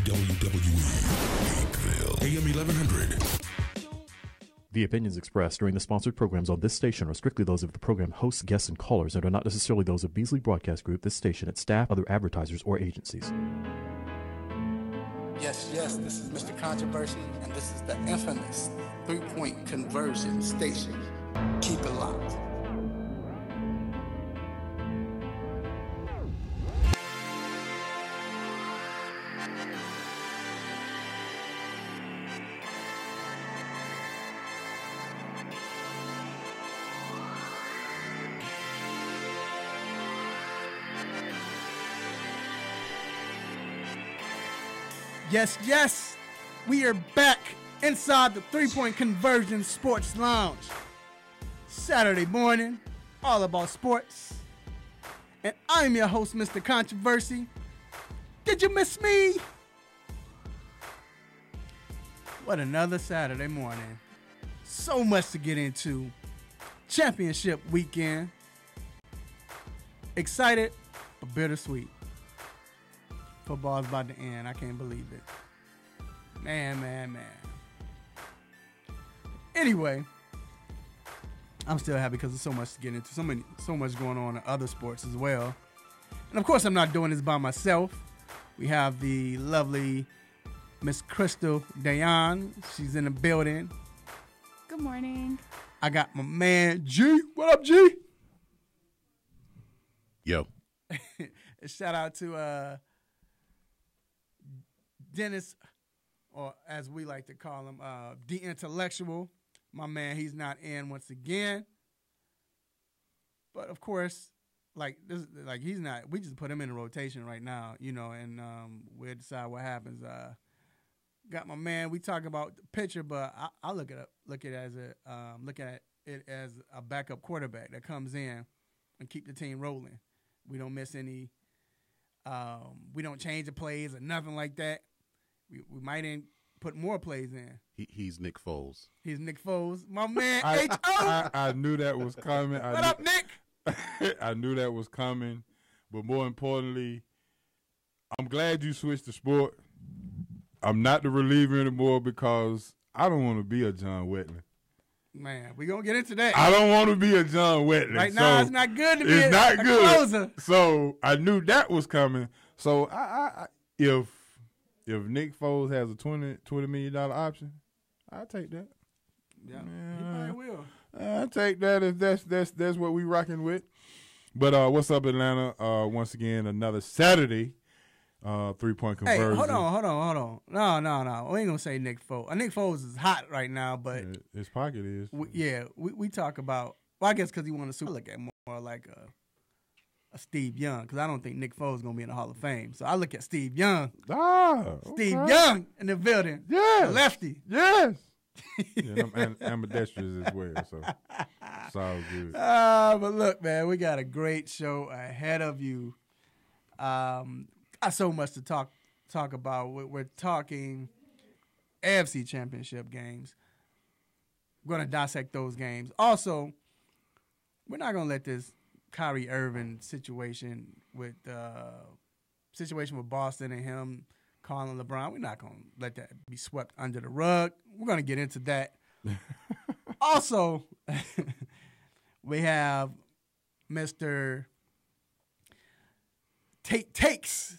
WWE, Lakeville, AM 1100. The opinions expressed during the sponsored programs on this station are strictly those of the program hosts, guests, and callers and are not necessarily those of Beasley Broadcast Group, this station, its staff, other advertisers, or agencies. Yes, this is Mr. Controversy, and this is the infamous three-point conversion station. Keep it locked. Yes, we are back inside the three-point conversion sports lounge. Saturday morning, all about sports. And I'm your host, Mr. Controversy. Did you miss me? What another Saturday morning. So much to get into. Championship weekend. Excited, but bittersweet. Football's about to end. I can't believe it. Man. Anyway, I'm still happy because there's so much to get into. So much going on in other sports as well. And of course, I'm not doing this by myself. We have the lovely Miss Crystal Dayan. She's in the building. Good morning. I got my man G. What up, G? Yo. Shout out to Dennis, or as we like to call him, the intellectual. My man, he's not in once again. But of course, he's not. We just put him in a rotation right now, and we'll decide what happens. Got my man. We talk about the pitcher, but I look at it as a backup quarterback that comes in and keep the team rolling. We don't miss any. We don't change the plays or nothing like that. We might put more plays in. He's Nick Foles. He's Nick Foles. My man, H.O. I knew that was coming. What up, Nick? I knew that was coming. But more importantly, I'm glad you switched the sport. I'm not the reliever anymore because I don't want to be a John Wetland. Man, we're going to get into that. I don't want to be a John Wetland. Right now, it's not good to be a closer. So I knew that was coming. So if Nick Foles has a $20 million option, I'll take that. Yeah, he probably will. I'll take that if that's what we rocking with. But what's up, Atlanta? Once again, another Saturday three-point conversion. Hey, hold on. No. We ain't going to say Nick Foles. Nick Foles is hot right now, but his pocket is. We talk about, well, I guess because he won a Super Bowl, I look at more like a Steve Young, because I don't think Nick Foles is going to be in the Hall of Fame. So I look at Steve Young. Steve Young in the building. Yeah. The lefty. Yes. I'm ambidextrous as well, so it's all good. But look, man, we got a great show ahead of you. Got so much to talk about. We're talking AFC Championship games. We're going to dissect those games. Also, we're not going to let this Kyrie Irving situation with Boston and him calling LeBron, we're not going to let that be swept under the rug. We're going to get into that. Also, we have Mr. Tate Takes,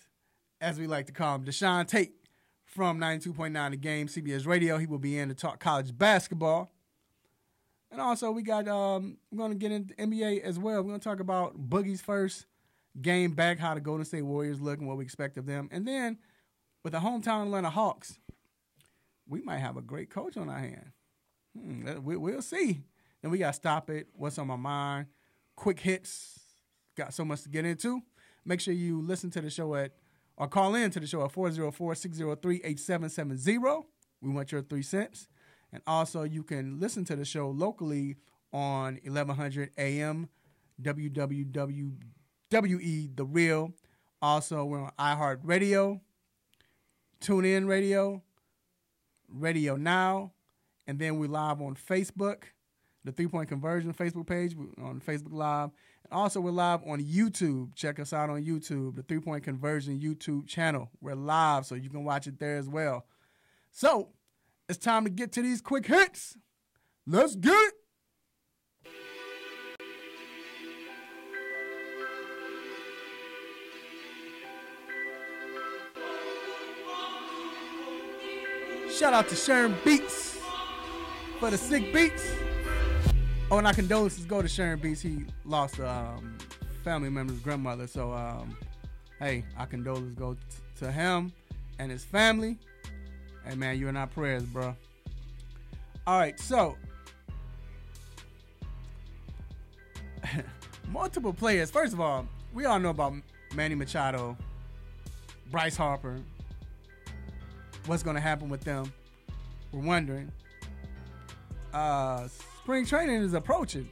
as we like to call him, Deshaun Tate from 92.9 The Game, CBS Radio. He will be in to talk college basketball. And also, we got we're going to get into NBA as well. We're going to talk about Boogie's first game back, how the Golden State Warriors look and what we expect of them. And then, with the hometown Atlanta Hawks, we might have a great coach on our hand. We'll see. Then we got Stop It, What's on My Mind, Quick Hits. Got so much to get into. Make sure you listen to the show or call in to the show at 404-603-8770. We want your 3 cents. And also, you can listen to the show locally on 1100 AM, WWWE The Real. Also, we're on iHeartRadio, TuneIn Radio, Radio Now, and then we're live on Facebook, the 3 Point Conversion Facebook page, we're on Facebook Live. Also, we're live on YouTube. Check us out on YouTube, the 3 Point Conversion YouTube channel. We're live, so you can watch it there as well. So, it's time to get to these quick hits. Let's get it. Shout out to Sharon Beats for the sick beats. Oh, and our condolences go to Sharon Beats. He lost a family member's grandmother. So, hey, our condolences go to him and his family. Hey, man, you're in our prayers, bro. All right, so multiple players. First of all, we all know about Manny Machado, Bryce Harper. What's going to happen with them? We're wondering. Spring training is approaching,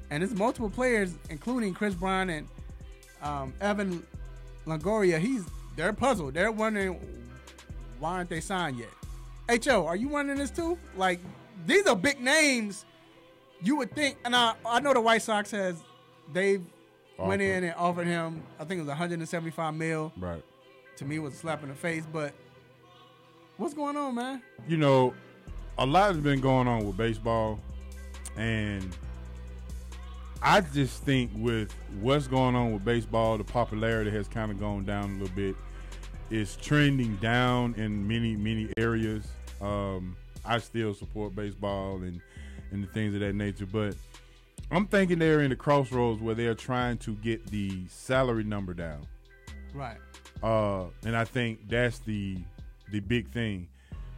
and there's multiple players, including Chris Bryant and Evan Longoria. They're puzzled. They're wondering why aren't they signed yet. H.O., are you wondering this too? Like, these are big names. You would think, and I know the White Sox they've went in and offered him, I think it was $175 million. Right. To me, it was a slap in the face, but what's going on, man? You know, a lot has been going on with baseball, and I just think with what's going on with baseball, the popularity has kind of gone down a little bit. It's trending down in many, many areas. I still support baseball and the things of that nature, but I'm thinking they're in the crossroads where they're trying to get the salary number down. Right. And I think that's the big thing.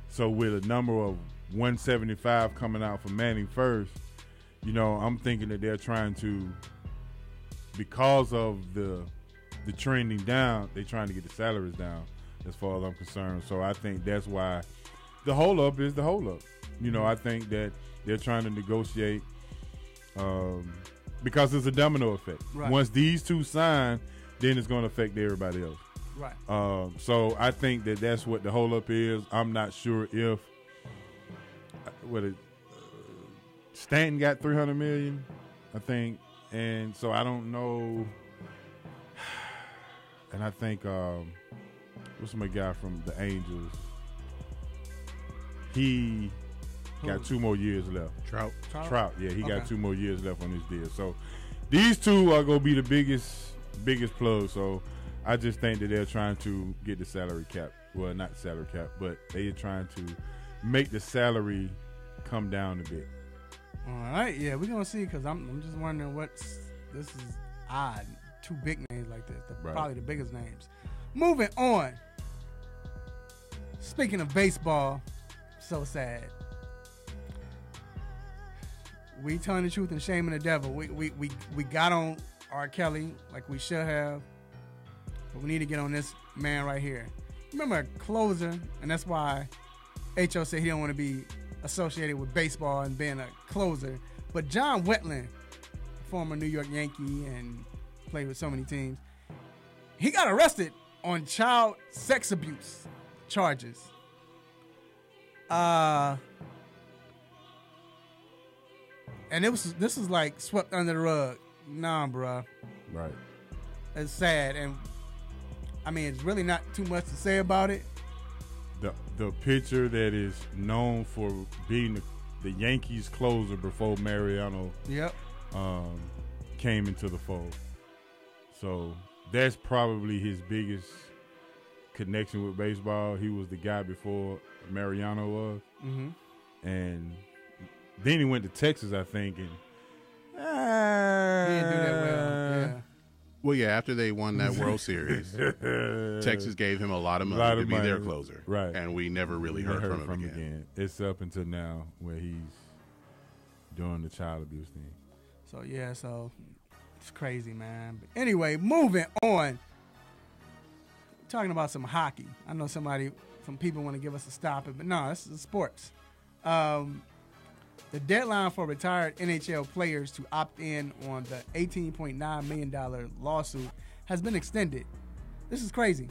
So with a number of 175 coming out for Manning first, you know, I'm thinking that they're trying to, because of the trending down, they're trying to get the salaries down as far as I'm concerned. So I think that's why the hold-up is the hold-up. You know, I think that they're trying to negotiate because it's a domino effect. Right. Once these two sign, then it's going to affect everybody else. Right. So I think that that's what the hold-up is. I'm not sure if Stanton got $300 million, I think, and so I don't know. And I think what's my guy from the Angels? He got 2 more years left. Trout. Yeah, he got 2 more years left on his deal. So these two are gonna be the biggest plug. So I just think that they're trying to get the salary cap. Well, not salary cap, but they're trying to make the salary come down a bit. All right, yeah, we're gonna see, because I'm just wondering this is odd. 2 big names like this, probably the biggest names. Moving on. Speaking of baseball, so sad. We telling the truth and shaming the devil. We got on R. Kelly like we should have, but we need to get on this man right here. Remember a closer, and that's why H.O. said he don't want to be associated with baseball and being a closer. But John Wetland, former New York Yankee and played with so many teams, he got arrested on child sex abuse charges. And this was like swept under the rug. Nah, bruh. Right. It's sad, and I mean, it's really not too much to say about it. The pitcher that is known for being the Yankees closer before Mariano came into the fold. So that's probably his biggest connection with baseball. He was the guy before Mariano was. Mm-hmm. And then he went to Texas, I think, and he didn't do that well. Yeah. Well, yeah, after they won that World Series, Texas gave him a lot of money to be their closer. Right. And we never really heard from him again. It's up until now where he's doing the child abuse thing. So, yeah, it's crazy, man. But anyway, moving on. Talking about some hockey. I know some people want to give us a stop it, but no, this is sports. The deadline for retired NHL players to opt in on the $18.9 million lawsuit has been extended. This is crazy.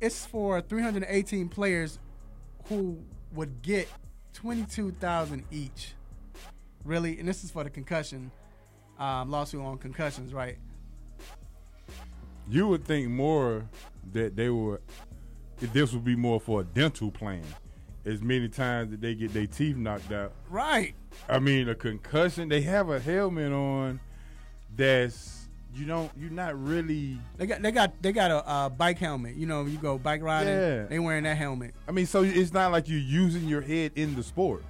It's for 318 players who would get $22,000 each. Really? And this is for the concussion lawsuit on concussions, right? You would think more that this would be more for a dental plan. As many times that they get their teeth knocked out. Right. I mean, a concussion. They have a helmet on that's you're not really. They got a bike helmet. You know, you go bike riding. Yeah. They wearing that helmet. I mean, so it's not like you're using your head in the sport.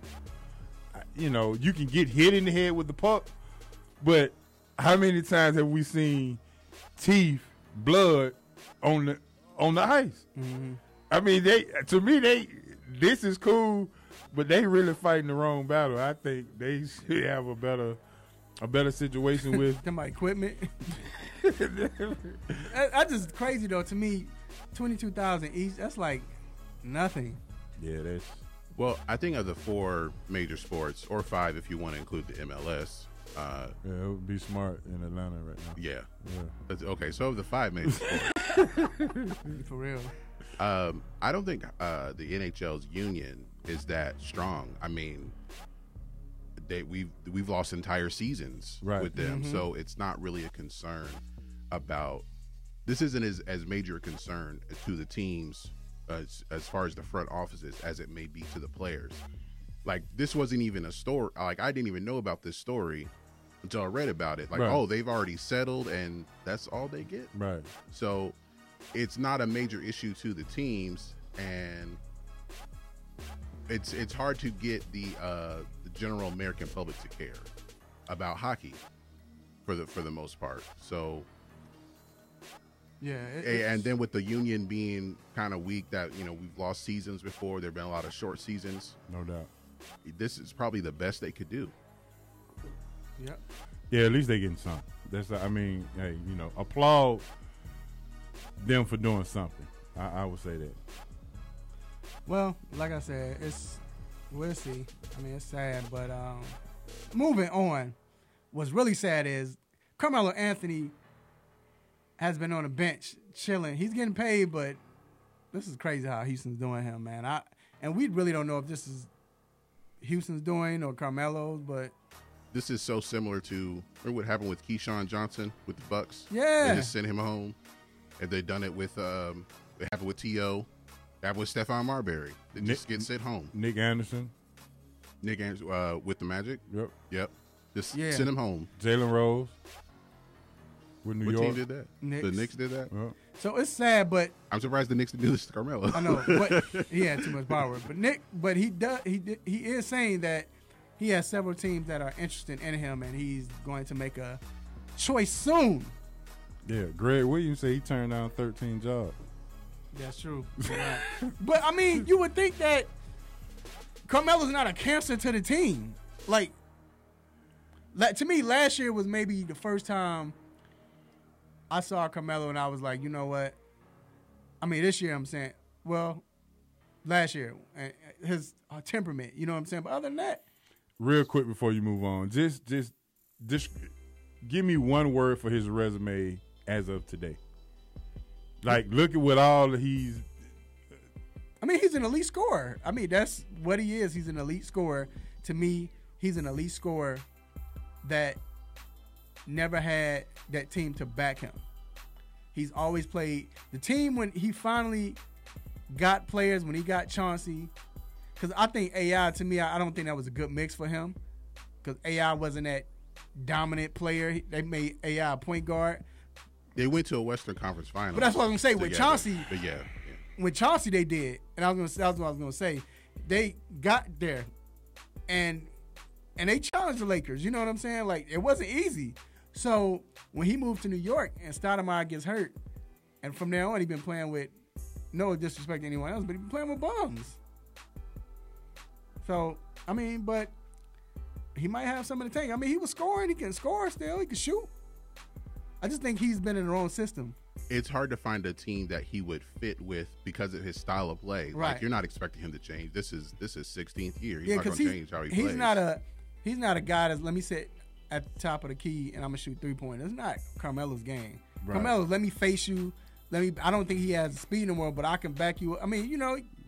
You know, you can get hit in the head with the puck, but how many times have we seen teeth, blood on the ice? Mm-hmm. I mean, this is cool, but they really fighting the wrong battle. I think they should have a better situation with my equipment. That's just crazy though. To me, 22,000 each. That's like nothing. Yeah, that's. Well, I think of the 4 major sports, or 5 if you want to include the MLS. Yeah, it would be smart in Atlanta right now. Yeah. Yeah. Okay, so of the 5 major sports. For real. I don't think the NHL's union is that strong. I mean, we've lost entire seasons with them, so it's not really a concern about. This isn't as major a concern to the teams as far as the front offices as it may be to the players. Like, this wasn't even a story. Like, I didn't even know about this story until I read about it. Like, oh, they've already settled, and that's all they get. Right. So it's not a major issue to the teams, and it's hard to get the general American public to care about hockey for the most part. So yeah, and then with the union being kind of weak, that we've lost seasons before. There've been a lot of short seasons. No doubt. This is probably the best they could do. Yep. Yeah, at least they getting something. That's. I mean, hey, applaud them for doing something. I would say that. Well, like I said, we'll see. I mean, it's sad, but moving on. What's really sad is Carmelo Anthony has been on the bench chilling. He's getting paid, but this is crazy how Houston's doing him, man. And we really don't know if this is Houston's doing or Carmelo's, but this is so similar to what happened with Keyshawn Johnson with the Bucks. Yeah, they just sent him home, and they've done it with it happened with T.O. It happened with Stephon Marbury. They just get sent home. Nick Anderson with the Magic. Yep. Just send him home. Jalen Rose with New York. What team did that? Knicks. The Knicks did that. Yep. So it's sad, but I'm surprised the Knicks didn't do this to Carmelo. I know, but he had too much power. But he is saying that he has several teams that are interested in him, and he's going to make a choice soon. Yeah, Greg Williams said he turned down 13 jobs. That's true. But I mean, you would think that Carmelo's not a cancer to the team. Like to me, last year was maybe the first time I saw Carmelo, and I was like, you know what? I mean, this year I'm saying, well, last year, his temperament, you know what I'm saying? But other than that. Real quick before you move on, just give me one word for his resume as of today. Like, look at what all he's. I mean, he's an elite scorer. I mean, that's what he is. He's an elite scorer. To me, he's an elite scorer that never had that team to back him. He's always played the team when he finally got players, when he got Chauncey. Because I think AI, to me, I don't think that was a good mix for him. Because AI wasn't that dominant player. They made AI a point guard. They went to a Western Conference Final. But that's what I was going to say. With Chauncey, but yeah. With Chauncey, they did. And that was what I was going to say. They got there. And they challenged the Lakers. You know what I'm saying? Like, it wasn't easy. So, when he moved to New York and Stoudemire gets hurt, and from there on, he's been playing with, no disrespect to anyone else, but he's been playing with bums. So, I mean, but he might have some in the tank. I mean, he was scoring. He can score still. He can shoot. I just think he's been in the wrong system. It's hard to find a team that he would fit with because of his style of play. Right. Like, you're not expecting him to change. This is 16th year. He's Yeah, not going to change how he plays. He's not a guy that's, let me sit at the top of the key and I'm going to shoot three-pointers. It's not Carmelo's game. Right. Carmelo, let me face you. I don't think he has the speed in the world, but I can back you up. I mean,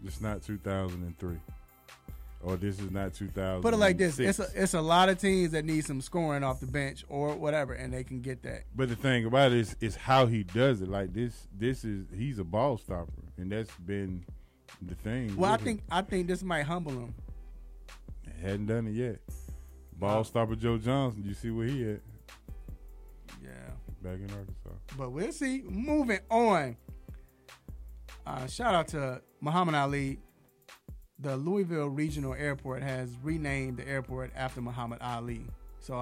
It's not 2003. or this is not 2000. Put it like this: it's a lot of teams that need some scoring off the bench or whatever, and they can get that. But the thing about it is how he does it. Like he's a ball stopper, and that's been the thing. Well, I think this might humble him. Hadn't done it yet. Ball stopper Joe Johnson. You see where he at? Yeah, back in Arkansas. But we'll see. Moving on. Shout out to Muhammad Ali. The Louisville Regional Airport has renamed the airport after Muhammad Ali. So,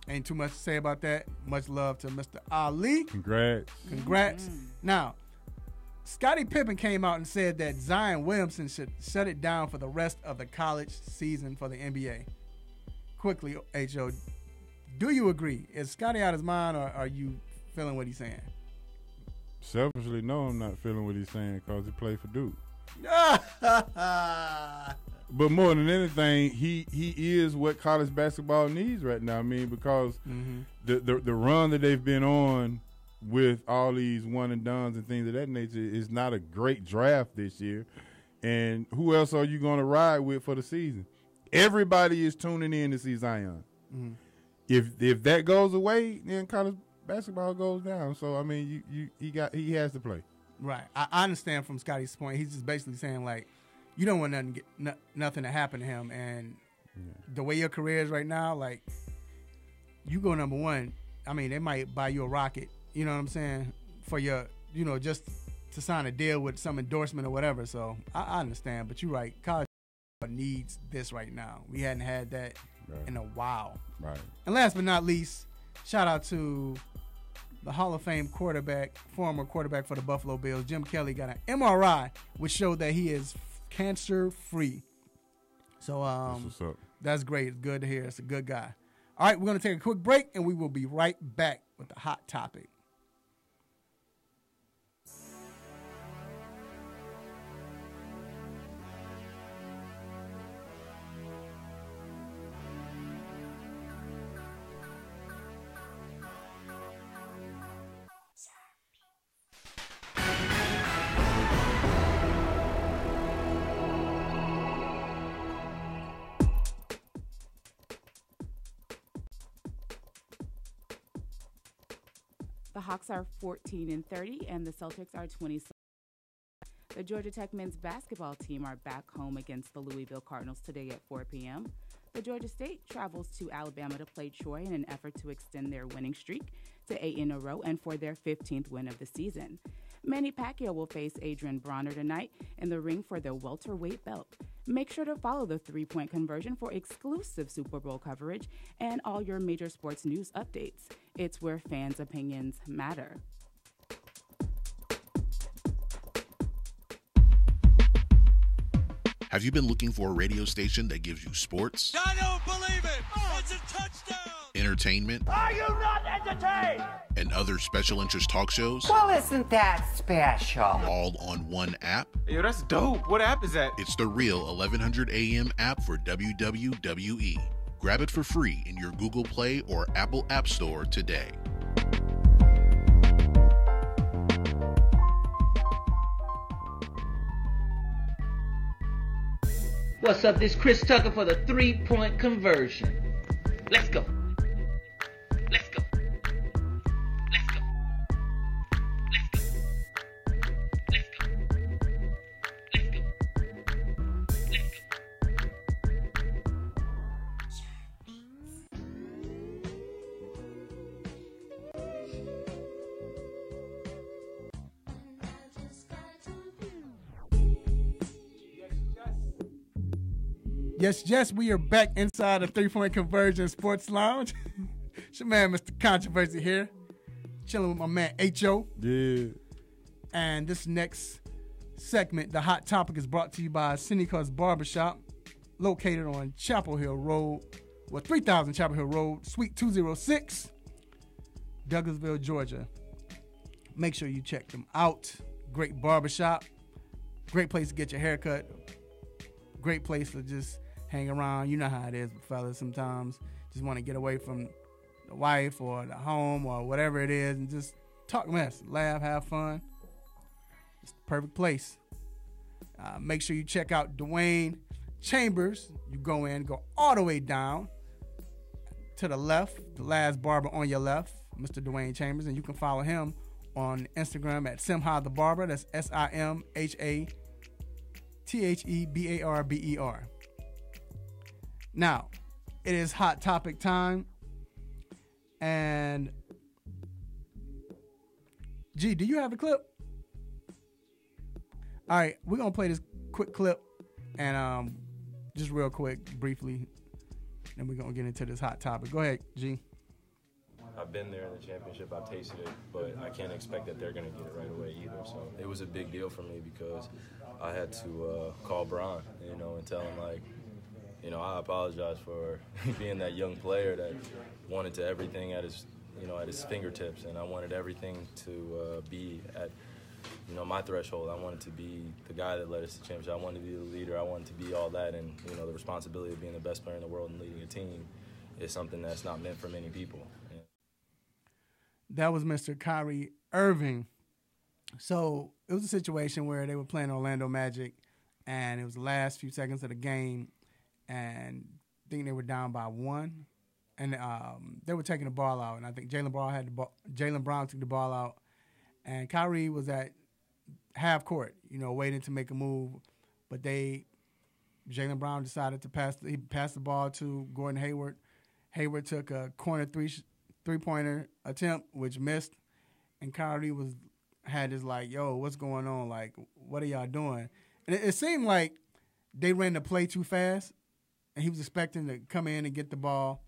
ain't too much to say about that. Much love to Mr. Ali. Congrats. Now, Scottie Pippen came out and said that Zion Williamson should shut it down for the rest of the college season for the NBA. Quickly, H.O., do you agree? Is Scottie out of his mind, or are you feeling what he's saying? Selfishly, no, I'm not feeling what he's saying because he played for Duke. But more than anything, he is what college basketball needs right now. I mean, because the run that they've been on with all these one and dones and things of that nature is not a great draft this year. And who else are you going to ride with for the season? Everybody is tuning in to see Zion. Mm-hmm. If that goes away, then college basketball goes down. So I mean, he has to play. Right. I understand from Scottie's point. He's just basically saying, like, you don't want nothing to happen to him. And the way your career is right now, like, you go number one, I mean, they might buy you a rocket, you know what I'm saying, for your, just to sign a deal with some endorsement or whatever. So I understand. But you're right. College needs this right now. We hadn't had that in a while. Right. And last but not least, shout out to the Hall of Fame former quarterback for the Buffalo Bills, Jim Kelly, got an MRI, which showed that he is cancer-free. So that's great. It's good to hear. It's a good guy. All right, we're going to take a quick break, and we will be right back with the hot topic. The Hawks are 14-30, and the Celtics are 20. The Georgia Tech men's basketball team are back home against the Louisville Cardinals today at 4 p.m. The Georgia State travels to Alabama to play Troy in an effort to extend their winning streak to 8 in a row and for their 15th win of the season. Manny Pacquiao will face Adrian Bronner tonight in the ring for the welterweight belt. Make sure to follow the 3-Point Conversion for exclusive Super Bowl coverage and all your major sports news updates. It's where fans' opinions matter. Have you been looking for a radio station that gives you sports? I don't believe it! It's a touchdown! Entertainment? Are you not entertained? And other special interest talk shows? Well, isn't that special? All on one app? Yo, that's dope. What app is that? It's the Real 1100 AM app for WWE. Grab it for free in your Google Play or Apple App Store today. What's up? This is Chris Tucker for the 3-Point Conversion. Let's go. Let's go. Let's go. Let's go. Let's go. Let's go. Let's go. Yes, we are back inside the 3-Point Conversion Sports Lounge. It's your man, Mr. Controversy here. Chilling with my man, H.O. Yeah. And this next segment, the hot topic, is brought to you by Seneca's Barbershop, located on Chapel Hill Road, 3000 Chapel Hill Road, Suite 206, Douglasville, Georgia. Make sure you check them out. Great barbershop. Great place to get your hair cut. Great place to just hang around. You know how it is with fellas sometimes. Just want to get away from the wife or the home or whatever it is and just talk mess, laugh, have fun. It's the perfect place. Make sure you check out Dwayne Chambers. You go all the way down to the left, the last barber on your left, Mr. Dwayne Chambers, and you can follow him on Instagram at Simha the Barber. That's SIMHATHEBARBER. Now, it is Hot Topic time, and G, do you have a clip? All right, we're gonna play this quick clip, and just real quick, briefly, then we're gonna get into this hot topic. Go ahead, G. I've been there in the championship, I've tasted it, but I can't expect that they're gonna get it right away either. So it was a big deal for me because I had to call Bron, and tell him, like, I apologize for being that young player that wanted to everything at his fingertips, and I wanted everything to be at, my threshold. I wanted to be the guy that led us to championship. I wanted to be the leader. I wanted to be all that, and the responsibility of being the best player in the world and leading a team is something that's not meant for many people. That was Mr. Kyrie Irving. So it was a situation where they were playing Orlando Magic, and it was the last few seconds of the game, and I think they were down by 1, and they were taking the ball out, and I think Jaylen Brown took the ball out, and Kyrie was at half court, waiting to make a move, but Jaylen Brown decided to pass the ball to Gordon Hayward. Hayward took a corner three-pointer attempt, which missed, and Kyrie had this like, yo, what's going on? Like, what are y'all doing? And it seemed like they ran the play too fast, and he was expecting to come in and get the ball.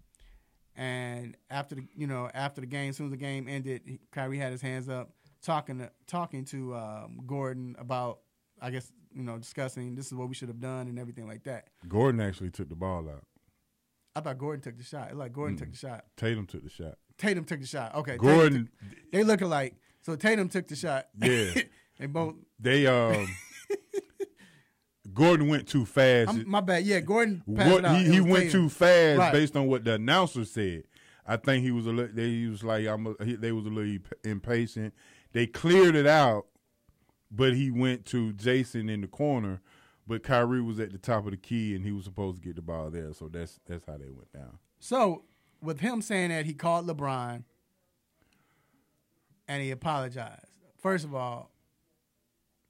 And after the game, as soon as the game ended, Kyrie had his hands up, talking to Gordon about, I guess, discussing this is what we should have done and everything like that. Gordon actually took the ball out. I thought Gordon took the shot. It's like Gordon took the shot. Tatum took the shot. Tatum took the shot. Okay. Gordon. They look alike. So Tatum took the shot. Yeah. They both. Gordon went too fast. My bad. Yeah, Gordon passed it out. He went Tatum. too fast right. Based on what the announcer said. I think he was they was a little impatient. They cleared it out, but he went to Jason in the corner. But Kyrie was at the top of the key, and he was supposed to get the ball there. So that's how they went down. So with him saying that, he called LeBron, and he apologized. First of all,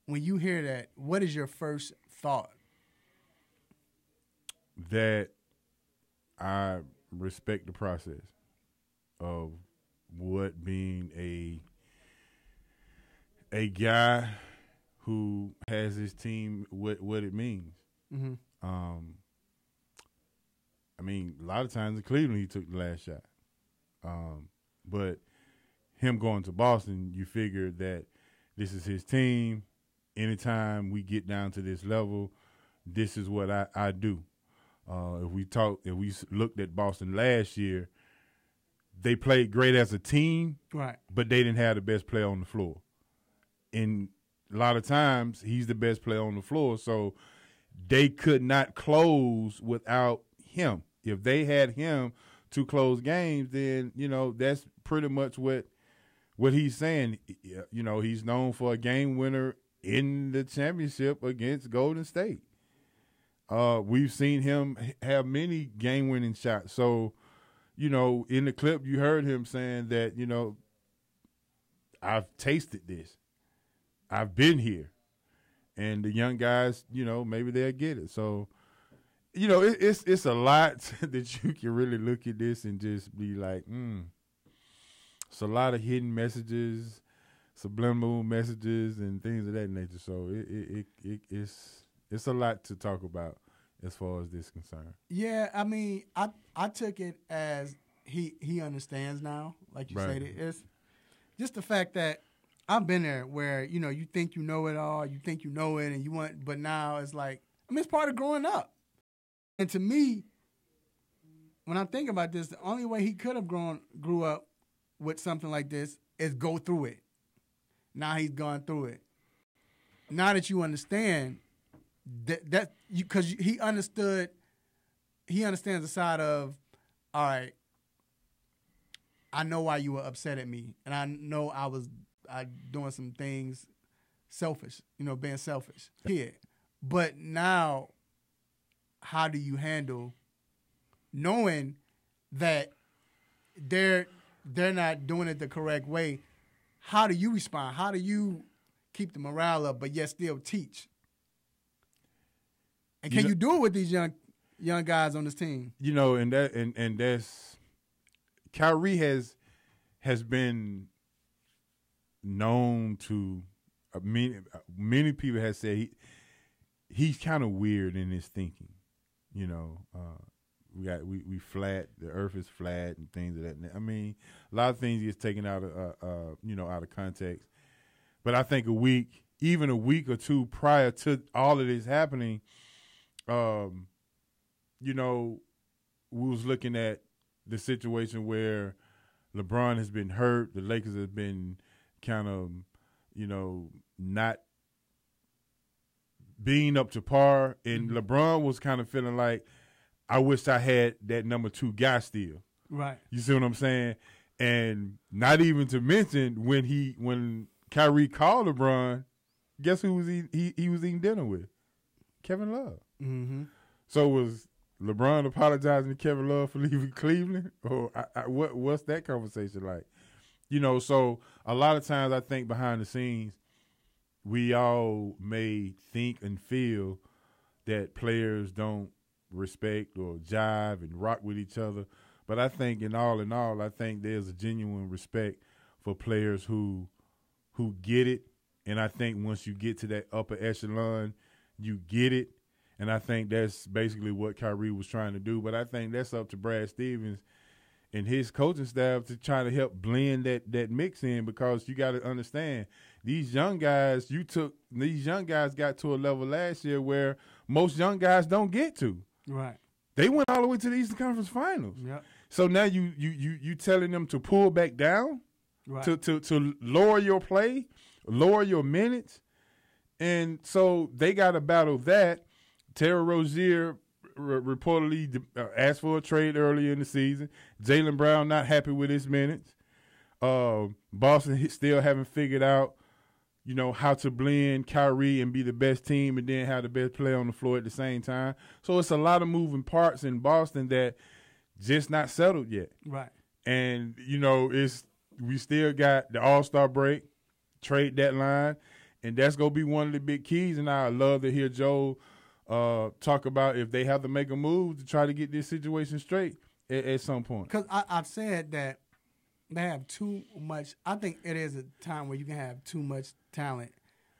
when you hear that, what is your first thought? That I respect the process of what being a guy who has his team, what it means. Mm-hmm. I mean, a lot of times in Cleveland he took the last shot. But him going to Boston, you figure that this is his team. Anytime we get down to this level, this is what I do. If we looked at Boston last year, they played great as a team, right? But they didn't have the best player on the floor. And a lot of times he's the best player on the floor, so they could not close without him. If they had him to close games, then that's pretty much what he's saying. He's known for a game winner in the championship against Golden State. We've seen him have many game-winning shots. So, in the clip you heard him saying that, I've tasted this. I've been here. And the young guys, maybe they'll get it. So, it's a lot that you can really look at this and just be like, it's a lot of hidden messages, subliminal messages, and things of that nature. So it's a lot to talk about as far as this is concerned. Yeah, I mean, I took it as he understands now, like you stated. It's just the fact that I've been there where, you think you know it all, you think you know it, and but now it's like, it's part of growing up. And to me, when I'm thinking about this, the only way he could have grew up with something like this is go through it. Now he's gone through it. Now that you understand because he understands the side of, all right, I know why you were upset at me, and I know I was doing some things selfish, being selfish here. But now how do you handle knowing that they're not doing it the correct way? How do you respond? How do you keep the morale up, but yet still teach? And can you do it with these young guys on this team? You know, and that's Kyrie has been known to many people have said he's kind of weird in his thinking. You know, we flat. The earth is flat and things of that. I mean, a lot of things gets taken out of out of context. But I think even a week or two prior to all of this happening, we was looking at the situation where LeBron has been hurt. The Lakers have been kind of, not being up to par. And LeBron was kind of feeling like, I wish I had that number 2 guy still. Right. You see what I'm saying? And not even to mention when Kyrie called LeBron, guess who he was eating dinner with? Kevin Love. Mm-hmm. So was LeBron apologizing to Kevin Love for leaving Cleveland? Or what's that conversation like? So a lot of times I think behind the scenes, we all may think and feel that players don't respect or jive and rock with each other. But I think in all, I think there's a genuine respect for players who get it. And I think once you get to that upper echelon, you get it. And I think that's basically what Kyrie was trying to do. But I think that's up to Brad Stevens and his coaching staff to try to help blend that mix in, because you got to understand these young guys got to a level last year where most young guys don't get to. Right. They went all the way to the Eastern Conference Finals. Yep. So now you telling them to pull back down, right, to lower your play, lower your minutes. And so they got to battle that. Terry Rozier reportedly asked for a trade earlier in the season. Jaylen Brown not happy with his minutes. Boston still haven't figured out, how to blend Kyrie and be the best team and then have the best player on the floor at the same time. So it's a lot of moving parts in Boston that just not settled yet. Right. And, we still got the All-Star break, trade deadline, and that's going to be one of the big keys. And I love to hear Joe talk about if they have to make a move to try to get this situation straight at some point. Because I've said that they have too much. I think it is a time where you can have too much talent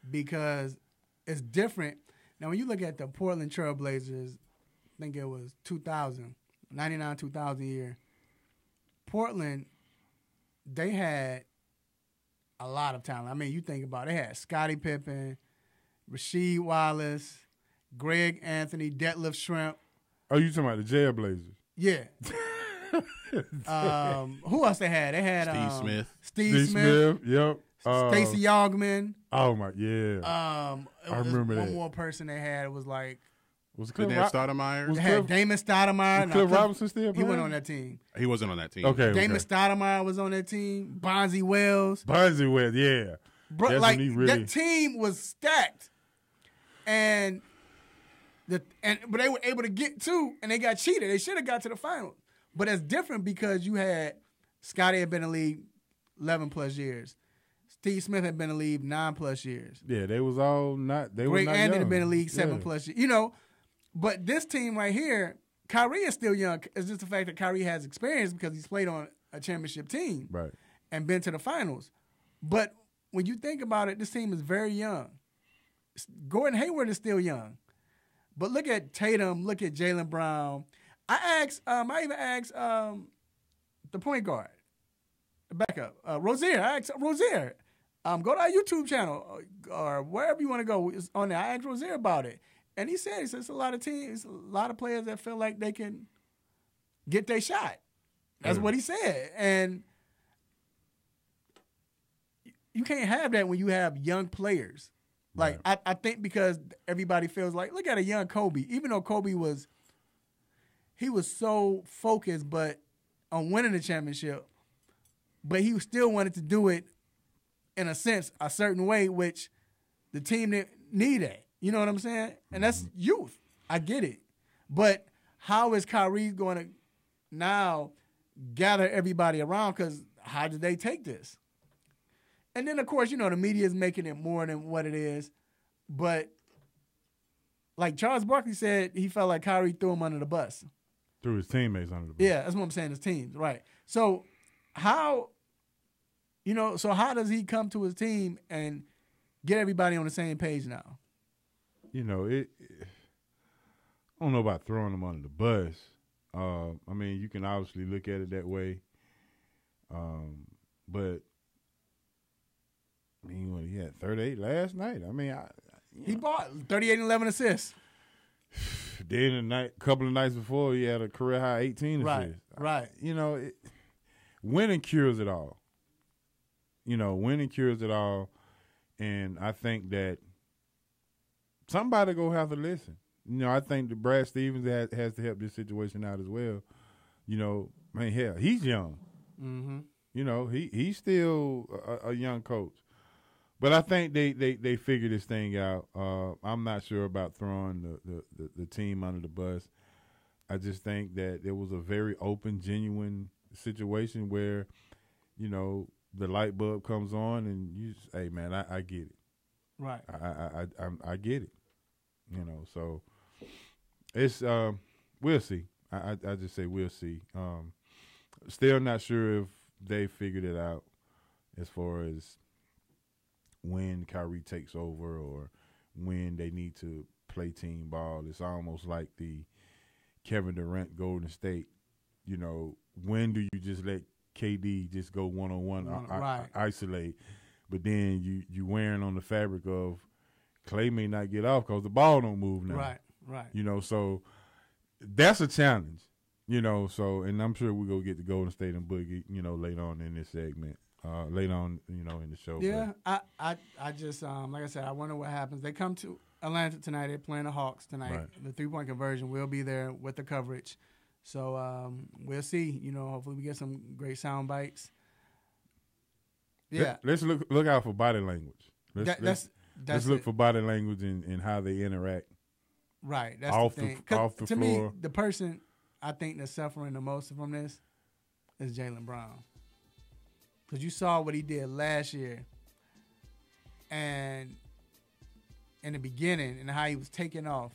because it's different. Now, when you look at the Portland Trailblazers, I think it was 99-2000 year, Portland, they had a lot of talent. I mean, you think about it. They had Scottie Pippen, Rasheed Wallace, Greg Anthony, Detlef Schrempf. Oh, you talking about the Jailblazers? Yeah. Who else they had? They had Steve Smith. Yep. Stacey Augmon. Oh my, yeah. I remember that. One more person they had was like. Didn't they have Stoudemire? They had Damon Stoudemire. Was Cliff Robinson still playing? He went on that team. He wasn't on that team. Okay. Damon Stoudemire was on that team. Bonzi Wells. Yeah. Bro, like that team was stacked, but they were able to get to, and they got cheated. They should have got to the finals. But it's different because you had Scottie had been in the league 11 plus years. Steve Smith had been in the league 9 plus years. Yeah, they was all not. They were not Anthony young. had been in the league 7 plus years. But this team right here, Kyrie is still young. It's just the fact that Kyrie has experience because he's played on a championship team, right, and been to the finals. But when you think about it, this team is very young. Gordon Hayward is still young. But look at Tatum, look at Jaylen Brown. I even asked the point guard, the backup, Rozier. I asked Rozier, go to our YouTube channel or wherever you want to go on there. I asked Rozier about it. And he said it's a lot of teams, a lot of players that feel like they can get their shot. That's what he said. And you can't have that when you have young players. Like, right. I think because everybody feels like, look at a young Kobe. Even though Kobe was so focused on winning the championship, but he still wanted to do it in a sense, a certain way, which the team didn't need it. You know what I'm saying? And that's youth. I get it. But how is Kyrie going to now gather everybody around? Because how did they take this? And then, of course, the media is making it more than what it is. But like Charles Barkley said, he felt like Kyrie threw him under the bus. Threw his teammates under the bus. Yeah, that's what I'm saying, his teams, right. So how does he come to his team and get everybody on the same page now? I don't know about throwing them under the bus. I mean, you can obviously look at it that way. But, I mean, when he had 38 last night, I mean, he bought 38 and 11 assists. Then a couple of nights before, he had a career high 18 assists. Right. Winning cures it all. Winning cures it all. And I think that somebody going to have to listen. I think that Brad Stevens has to help this situation out as well. Hell, he's young. Mm-hmm. He's still a young coach. But I think they figure this thing out. I'm not sure about throwing the team under the bus. I just think that it was a very open, genuine situation where, the light bulb comes on and you just, hey, man, I get it. Right. I get it. So it's we'll see. I just say we'll see. Still not sure if they figured it out as far as when Kyrie takes over or when they need to play team ball. It's almost like the Kevin Durant Golden State. When do you just let KD just go one-on-one, isolate? But then you wearing on the fabric of Clay may not get off because the ball don't move now. Right. So that's a challenge. So, and I'm sure we're going to get to Golden State and Boogie, later on in this segment. Later on, in the show. Yeah, I just like I said, I wonder what happens. They come to Atlanta tonight. They're playing the Hawks tonight. Right. The 3-point conversion will be there with the coverage. So we'll see. Hopefully we get some great sound bites. Yeah, let's look out for body language. Let's look for body language and how they interact. Right, that's off the thing. Off the to floor. Me, the person I think that's suffering the most from this is Jaylen Brown. Because you saw what he did last year and in the beginning and how he was taking off.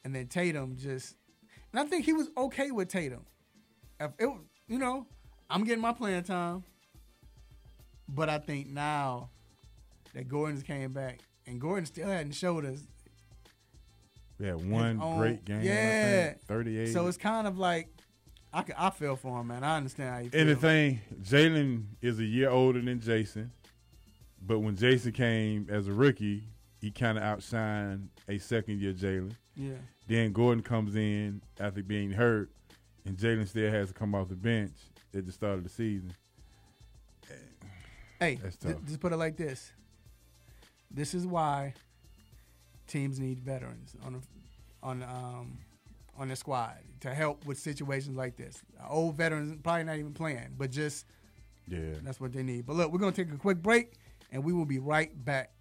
And then Tatum just – and I think he was okay with Tatum. If it, I'm getting my playing time. But I think now that Gordon's came back and Gordon still hadn't showed us. Yeah, one great game. Yeah. I think, 38. So it's kind of like I feel for him, man. I understand how you feel. And the thing, Jaylen is a year older than Jason, but when Jason came as a rookie, he kind of outshined a second-year Jaylen. Yeah. Then Gordon comes in after being hurt, and Jaylen still has to come off the bench at the start of the season. Hey, just put it like this. This is why teams need veterans on the squad to help with situations like this. Old veterans probably not even playing, but just that's what they need. But look, we're going to take a quick break, and we will be right back.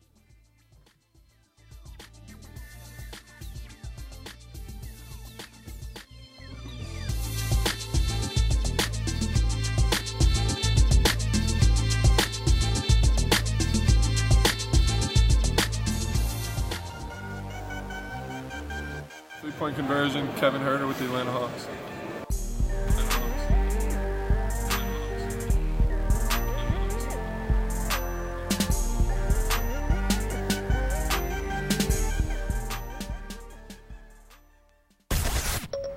Three-point conversion, Kevin Huerter with the Atlanta Hawks.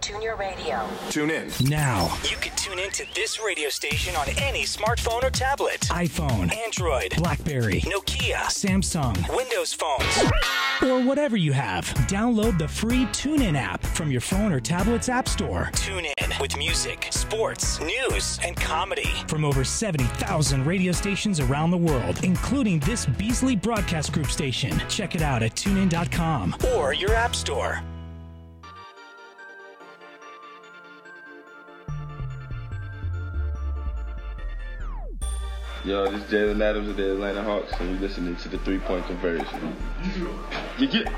Tune your radio. Tune in. Now. You can tune in to this radio station on any smartphone or tablet. iPhone, Android, BlackBerry, Nokia, Samsung, Windows phones, or whatever you have. Download the free TuneIn app from your phone or tablet's app store. Tune in with music, sports, news, and comedy. From over 70,000 radio stations around the world, including this Beasley Broadcast Group station. Check it out at TuneIn.com. Or your app store. Yo, this is Jalen Adams of the Atlanta Hawks, and you're listening to the 3-point conversion. Yeah.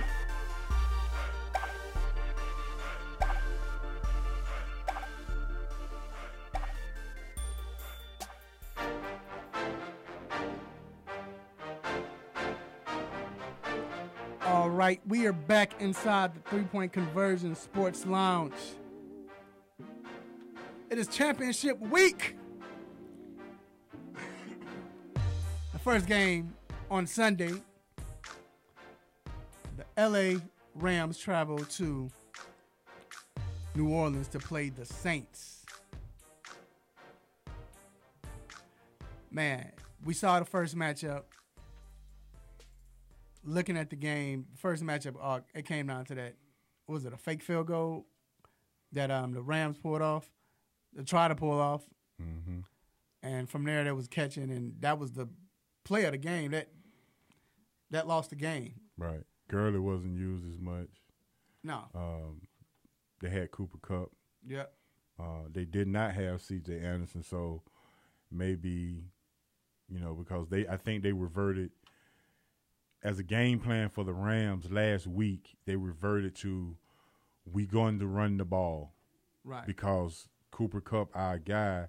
right, we are back inside the 3-Point Conversion Sports Lounge. It is championship week. The first game on Sunday, the LA Rams travel to New Orleans to play the Saints. Man, we saw the first matchup. Looking at the game, first matchup, it came down to that. What was it, a fake field goal that the Rams pulled off? They tried to pull off. Mm-hmm. And from there was catching, and that was the play of the game that lost the game. Right. Gurley wasn't used as much. No. They had Cooper Kupp. Yep. They did not have C.J. Anderson, so maybe, because I think they reverted as a game plan for the Rams last week. They reverted to we going to run the ball, right? Because Cooper Kupp, our guy,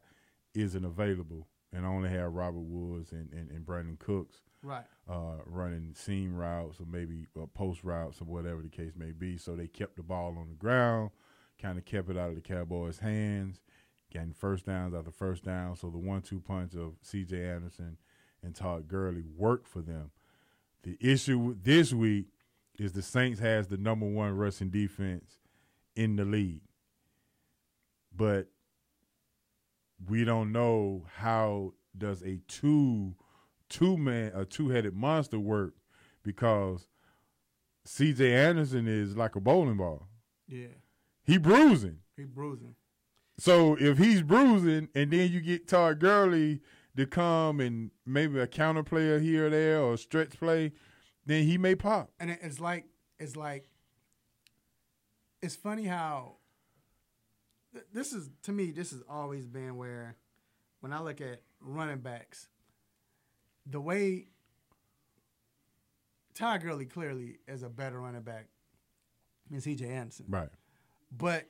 isn't available, and only have Robert Woods and Brandon Cooks, right? Running seam routes or maybe post routes or whatever the case may be. So they kept the ball on the ground, kind of kept it out of the Cowboys' hands, getting first downs after first down. So the 1-2 punch of C.J. Anderson and Todd Gurley worked for them. The issue this week is the Saints has the number one rushing defense in the league. But we don't know how does a two-headed monster work, because C.J. Anderson is like a bowling ball. Yeah. He bruising. So if he's bruising and then you get Todd Gurley to come and maybe a counter player here or there or a stretch play, then he may pop. And it's funny how this has always been where when I look at running backs, the way Todd Gurley clearly is a better running back than C.J. Anderson. Right. But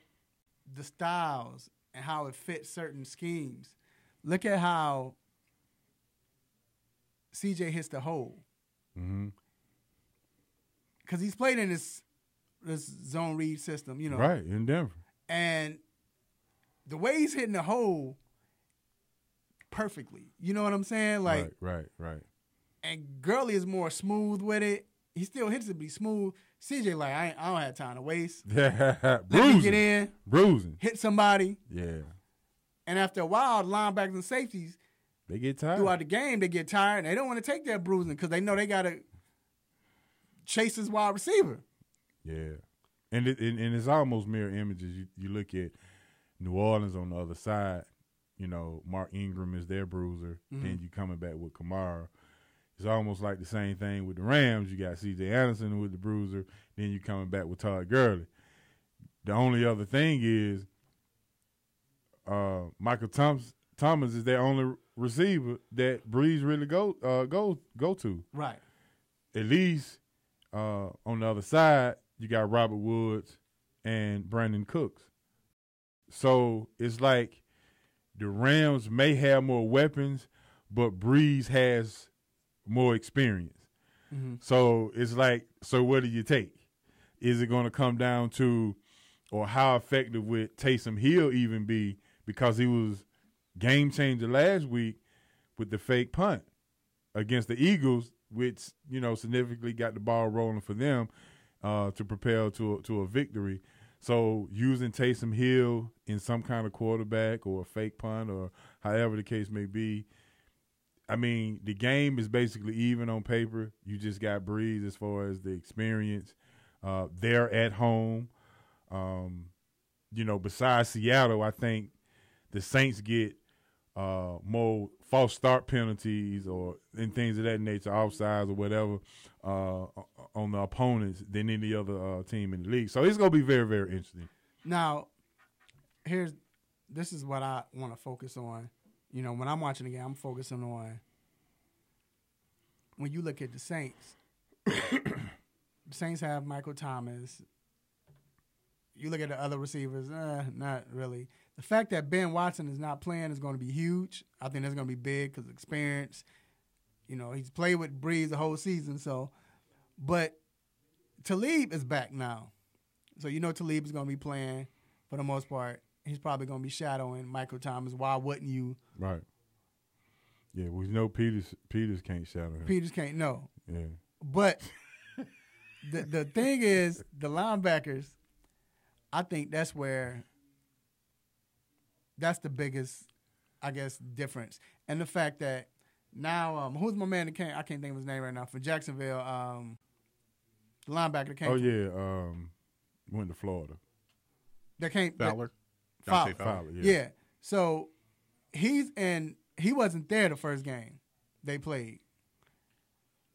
the styles and how it fits certain schemes, look at how C.J. hits the hole. Mm-hmm. Because he's played in this zone read system, Right, in Denver. And the way he's hitting the hole perfectly. You know what I'm saying? Like, right. And Gurley is more smooth with it. He still hits it, but he's smooth. CJ, like, I don't have time to waste. Let me get in. Bruising. Hit somebody. Yeah. And after a while, the linebackers and safeties, they get tired. Throughout the game, they get tired. And they don't want to take that bruising because they know they got to chase this wide receiver. Yeah. And it's almost mirror images. You look at New Orleans on the other side, Mark Ingram is their bruiser. Mm-hmm. Then you coming back with Kamara. It's almost like the same thing with the Rams. You got C.J. Anderson with the bruiser. Then you coming back with Todd Gurley. The only other thing is Michael Thomas is their only receiver that Breeze really go to. Right. At least on the other side, you got Robert Woods and Brandon Cooks. So it's like the Rams may have more weapons, but Breeze has more experience. Mm-hmm. So it's like, so what do you take? Is it going to come down to, or how effective would Taysom Hill even be, because he was game changer last week with the fake punt against the Eagles, which, significantly got the ball rolling for them to propel to a victory. So using Taysom Hill in some kind of quarterback or a fake punt or however the case may be, I mean, the game is basically even on paper. You just got Breeze as far as the experience. They're at home. Besides Seattle, I think the Saints get more false start penalties and things of that nature, offsides or whatever, on the opponents than any other team in the league. So it's going to be very, very interesting. Now, this is what I want to focus on. When I'm watching the game, I'm focusing on when you look at the Saints. The Saints have Michael Thomas. You look at the other receivers, not really. The fact that Ben Watson is not playing is going to be huge. I think that's going to be big because of experience. He's played with Breeze the whole season. So, but Talib is back now. So you know Talib is going to be playing for the most part. He's probably going to be shadowing Michael Thomas. Why wouldn't you? Right. Yeah, we know Peters can't shadow him. Peters can't, no. Yeah. But the thing is, the linebackers, I think that's the biggest, I guess, difference. And the fact that now, who's my man that came? I can't think of his name right now. For Jacksonville, the linebacker that came. Oh, yeah. Went to Florida. That came. Fowler. Fowler, yeah. So he wasn't there the first game they played.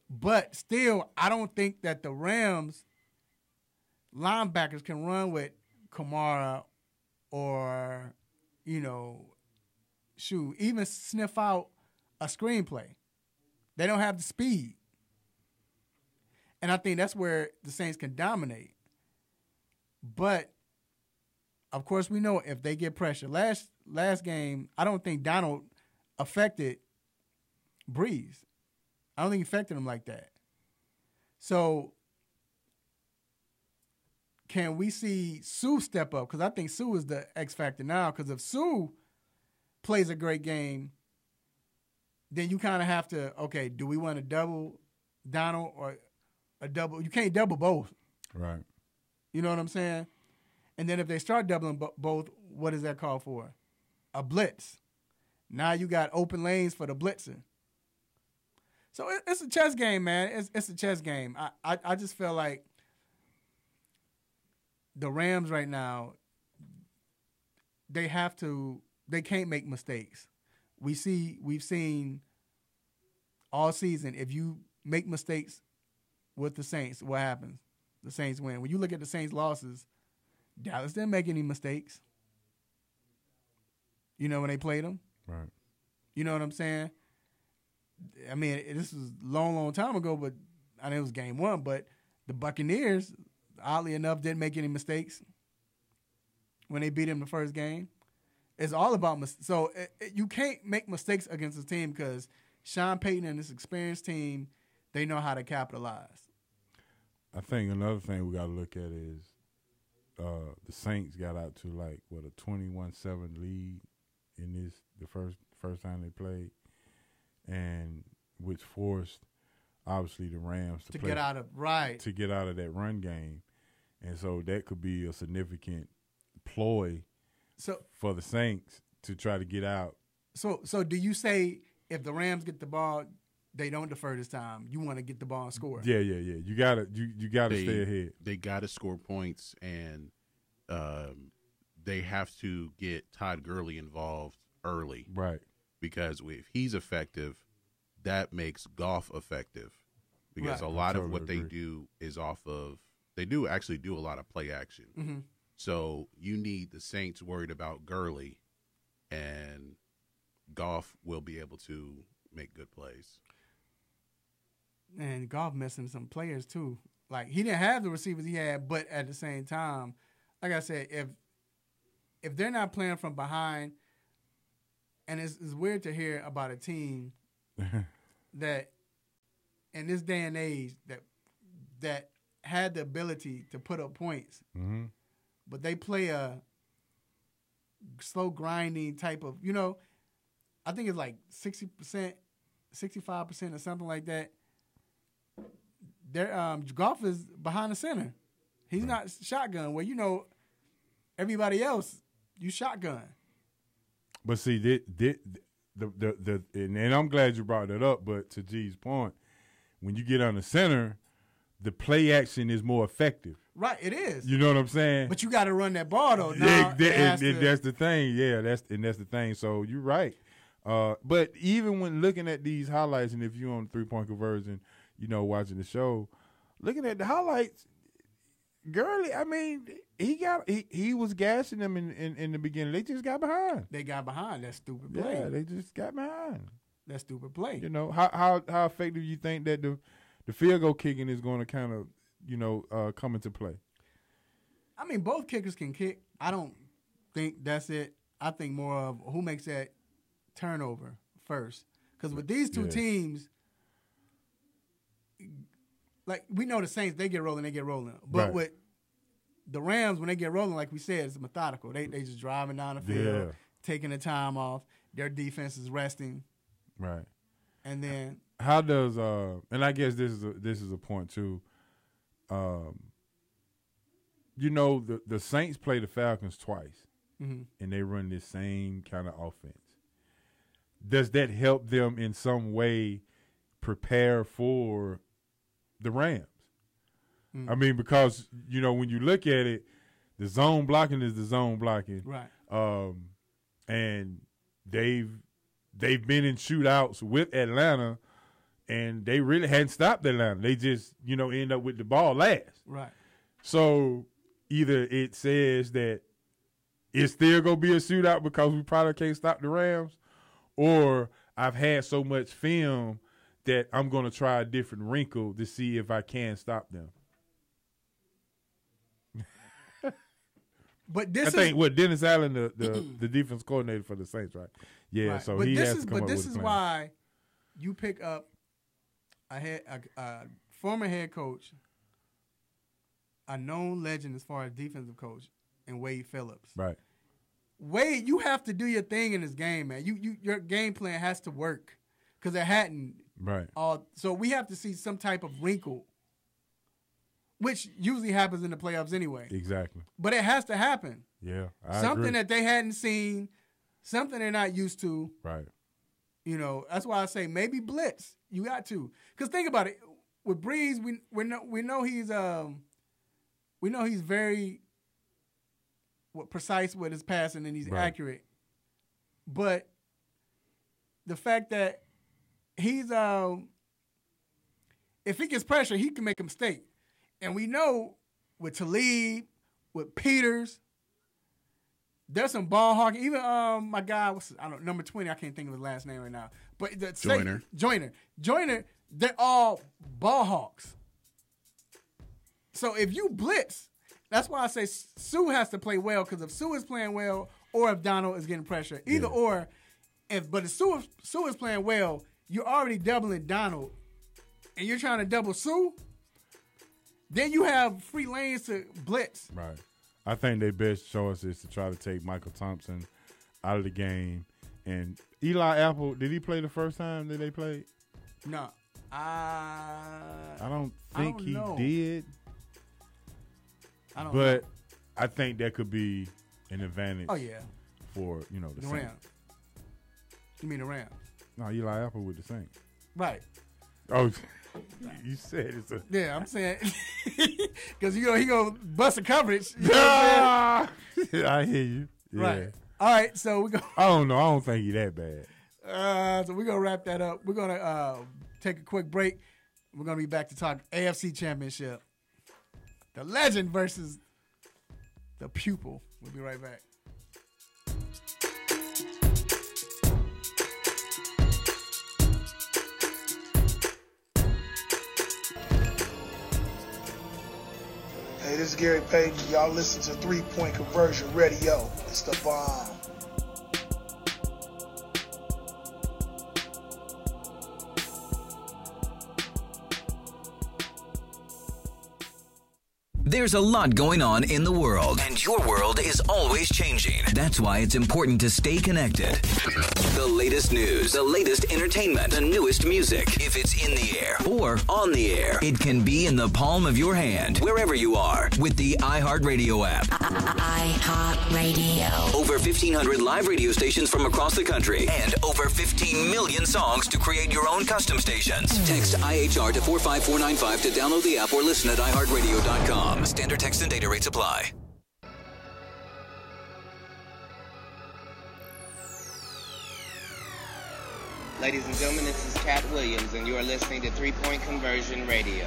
But still, I don't think that the Rams linebackers can run with Kamara or, even sniff out a screenplay. They don't have the speed. And I think that's where the Saints can dominate. But, of course, we know if they get pressure. Last game, I don't think Donald affected Breeze. I don't think he affected him like that. So, can we see Sue step up? Because I think Sue is the X factor now. Because if Sue plays a great game, then you kind of have to, okay, do we want to double Donald or a double? You can't double both. Right. You know what I'm saying? And then if they start doubling both, what does that call for? A blitz. Now you got open lanes for the blitzer. So it's a chess game, man. It's a chess game. I just feel like the Rams right now, they can't make mistakes. We've seen all season, if you make mistakes with the Saints, what happens? The Saints win. When you look at the Saints' losses, Dallas didn't make any mistakes. When they played them? Right. You know what I'm saying? I mean, this was a long, long time ago, but I know it was game one. But the Buccaneers, oddly enough, didn't make any mistakes when they beat them the first game. It's all about mistakes. So you can't make mistakes against this team because Sean Payton and this experienced team, they know how to capitalize. I think another thing we got to look at is the Saints got out to a 21-7 lead in the first time they played, and which forced obviously the Rams to get out of that run game, and so that could be a significant ploy for the Saints to try to get out. So do you say if the Rams get the ball, they don't defer this time? You want to get the ball and score? Yeah. You gotta stay ahead. They gotta score points, and they have to get Todd Gurley involved early, right? Because if he's effective, that makes Goff effective. Because a lot of what they do is they do actually do a lot of play action. Mm-hmm. So you need the Saints worried about Gurley, and Goff will be able to make good plays. And Goff missing some players too. Like, he didn't have the receivers he had, but at the same time, like I said, if they're not playing from behind, and it's weird to hear about a team that in this day and age that had the ability to put up points, mm-hmm. but they play a slow grinding type of, I think it's like 60%, 65% or something like that. Goff is behind the center. He's not shotgun where, everybody else, you shotgun. But see, and I'm glad you brought that up, but to G's point, when you get on the center, the play action is more effective. Right, it is. You know what I'm saying? But you got to run that ball, though. That's the thing. Yeah, that's the thing. So you're right. But even when looking at these highlights, and if you're on 3-point conversion, watching the show, looking at the highlights, Gurley, I mean, he was gassing them in the beginning. They just got behind. They got behind. That stupid play. Yeah, they just got behind. That stupid play. How effective you think that the field goal kicking is going to kind of come into play? I mean, both kickers can kick. I don't think that's it. I think more of who makes that turnover first. Because with these two teams, like we know the Saints, they get rolling. But with the Rams, when they get rolling, like we said, it's methodical. They just driving down the field, taking the time off. Their defense is resting. Right. And then how does and I guess this is a point too. You know, the Saints play the Falcons twice, and they run this same kind of offense. Does that help them in some way prepare for the Rams? I mean, because, you know, when you look at it, the zone blocking is the zone blocking. Right. And they've been in shootouts with Atlanta, and they really hadn't stopped Atlanta. They just, you know, end up with the ball last. Right. So either it says that it's still going to be a shootout because we probably can't stop the Rams, or I've had so much film that I'm going to try a different wrinkle to see if I can stop them. But this I think Dennis Allen, the defense coordinator for the Saints, right? Yeah, right. So he has to come up with a plan. But this is why you pick up a former head coach, a known legend as far as defensive coach, and Wade Phillips. Right. Wade, you have to do your thing in this game, man. Your game plan has to work because it hadn't. Right. So we have to see some type of wrinkle, which usually happens in the playoffs anyway. Exactly. But it has to happen. Yeah, something that they hadn't seen, something they're not used to. Right. You know, that's why I say maybe blitz. You got to, because think about it. With Breeze, we know he's very precise with his passing and he's accurate. But the fact that he's if he gets pressure, he can make a mistake. And we know with Talib, with Peters, there's some ball hawking. Even my guy, number 20, I can't think of his last name right now. But Joyner, they're all ball hawks. So if you blitz, that's why I say Sue has to play well, because if Sue is playing well or if Donald is getting pressure, either or. But if Sue is playing well, you're already doubling Donald, and you're trying to double Sue. Then you have free lanes to blitz. Right. I think their best choice is to try to take Michael Thompson out of the game. And Eli Apple, did he play the first time that they played? No. I don't think he know. did. But I think that could be an advantage. Oh, yeah. For, the Saints. Rams. You mean the Rams? No, Eli Apple with the Saints. Right. Oh, you said it's a... Yeah, I'm saying... Because he gonna bust the coverage. You know I hear you. Yeah. Right. All right, so we go... I don't know. I don't think he's that bad. So we're going to wrap that up. We're going to take a quick break. We're going to be back to talk AFC Championship. The legend versus the pupil. We'll be right back. Hey, this is Gary Payton. Y'all listen to 3 Point Conversion Radio. It's the bomb. There's a lot going on in the world, and your world is always changing. That's why it's important to stay connected. The latest news, the latest entertainment, the newest music. If it's in the air or on the air, it can be in the palm of your hand, wherever you are, with the iHeartRadio app. iHeartRadio. Over 1,500 live radio stations from across the country, and over 15 million songs to create your own custom stations. Text IHR to 45495 to download the app or listen at iHeartRadio.com. Standard text and data rates apply. Ladies and gentlemen, this is Cat Williams, and you are listening to 3 Point Conversion Radio.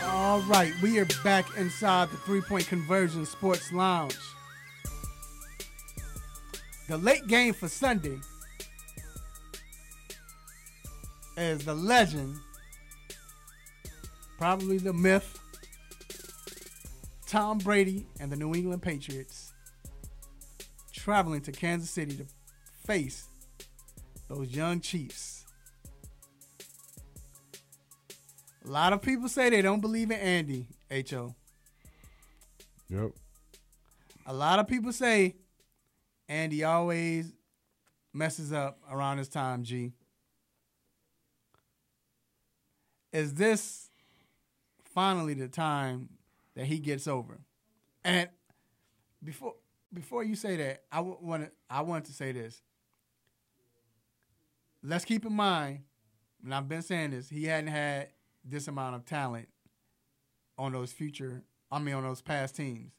All right, we are back inside the 3 Point Conversion Sports Lounge. The late game for Sunday is the legend, probably the myth, Tom Brady and the New England Patriots traveling to Kansas City to face those young Chiefs. A lot of people say they don't believe in Andy, H.O. Yep. A lot of people say Andy always messes up around this time, G. Is this finally the time that he gets over? And before you say that, I want to say this. Let's keep in mind, and I've been saying this, he hadn't had this amount of talent on those past teams.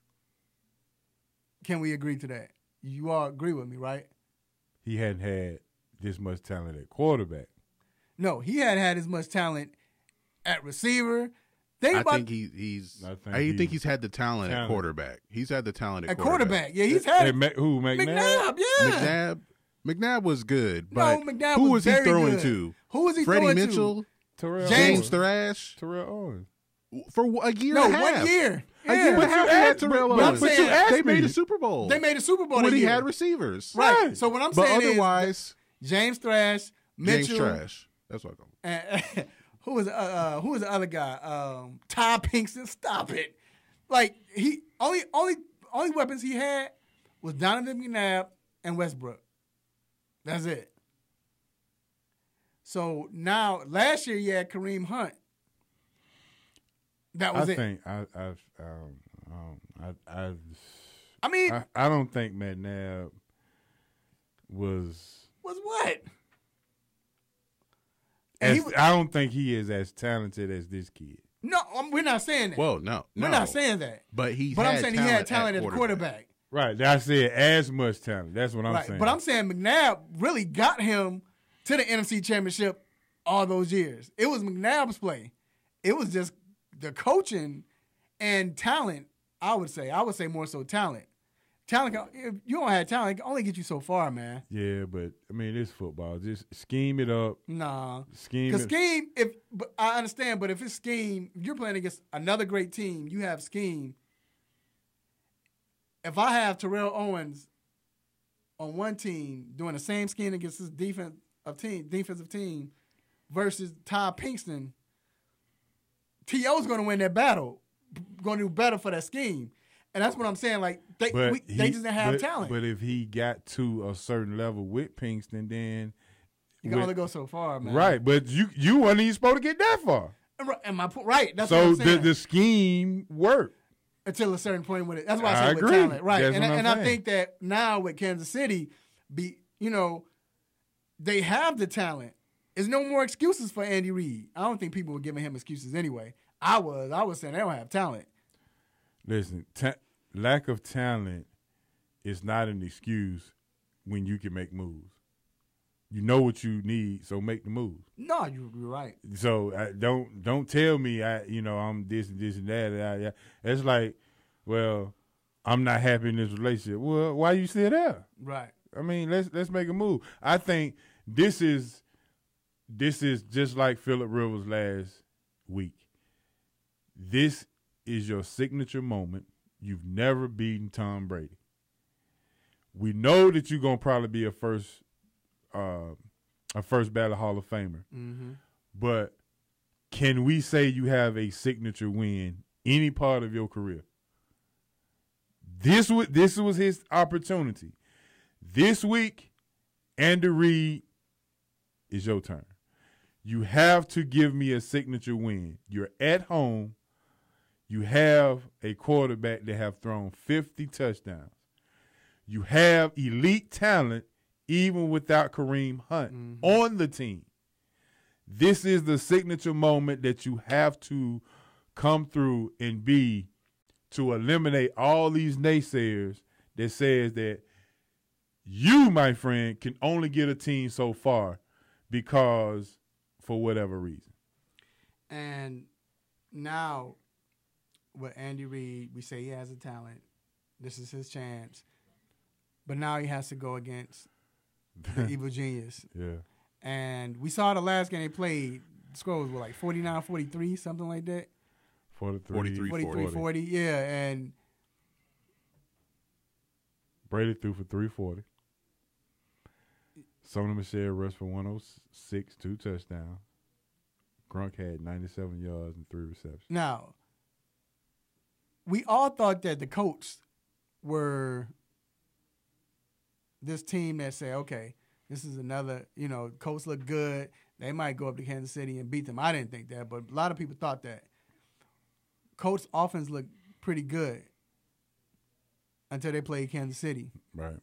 Can we agree to that? You all agree with me, right? He hadn't had this much talent at quarterback. No, he hadn't had as much talent at receiver. I think he's had the talent at quarterback. He's had the talent at quarterback. Yeah, he's had it. Who, McNabb? Yeah. McNabb was good, but McNabb who was he very throwing good. to? Who was he Freddie throwing Mitchell? to? James Thrash? Terrell Owens. For a year and a half. 1 year. A year and a half they had Terrell Owens. But you asked they made a Super Bowl. They made a Super Bowl when he year. had receivers. Right. So what I'm saying otherwise, is James Thrash, Mitchell. James Thrash. That's what I call him. Who was the other guy? Ty Pinkston. Stop it. Like he only weapons he had was Donovan McNabb and Westbrook. That's it. So now last year you had Kareem Hunt. That was it. I don't think McNabb was what? I don't think he is as talented as this kid. No, we're not saying that. Well, no. We're not saying that. But I'm saying he had talent at quarterback. Right. I said as much talent. That's what I'm saying. But I'm saying McNabb really got him to the NFC Championship all those years. It was McNabb's play. It was just the coaching and talent, I would say more so talent. Talent, if you don't have talent, it can only get you so far, man. Yeah, but I mean, it's football. Just scheme it up. Nah. Scheme. But I understand, but if it's scheme, if you're playing against another great team, you have scheme. If I have Terrell Owens on one team doing the same scheme against this defensive team versus Ty Pinkston, T.O.'s going to win that battle, going to do better for that scheme. And that's what I'm saying. Like they just didn't have talent. But if he got to a certain level with Pinkston, then you can only go so far, man. Right, but you weren't even supposed to get that far. And that's so what I'm saying. the scheme worked until a certain point with it. That's why I say with talent, right? And I think that now with Kansas City, they have the talent. There's no more excuses for Andy Reid. I don't think people were giving him excuses anyway. I was saying they don't have talent. Listen, lack of talent is not an excuse when you can make moves. You know what you need, so make the move. No, you're right. So don't tell me I'm this and this and that. It's like, well, I'm not happy in this relationship. Well, why you still there? Right. I mean, let's make a move. I think this is just like Phillip Rivers last week. This is your signature moment. You've never beaten Tom Brady. We know that you're gonna probably be a first ballot Hall of Famer. Mm-hmm. But can we say you have a signature win any part of your career? This was his opportunity. This week, Andy Reid, is your turn. You have to give me a signature win. You're at home. You have a quarterback that have thrown 50 touchdowns. You have elite talent even without Kareem Hunt on the team. This is the signature moment that you have to come through and be to eliminate all these naysayers that says that you, my friend, can only get a team so far because for whatever reason. And now with Andy Reid, we say he has a talent. This is his chance. But now he has to go against the evil genius. Yeah. And we saw the last game they played, the score was like 49-43, something like that. 43-40. Yeah, and Brady threw for 340. Sony Michel rushed for 106, 2 touchdowns. Gronk had 97 yards and 3 receptions. Now, we all thought that the Colts were this team that said, okay, this is another, Colts look good. They might go up to Kansas City and beat them. I didn't think that, but a lot of people thought that. Colts offense looked pretty good until they played Kansas City. Right.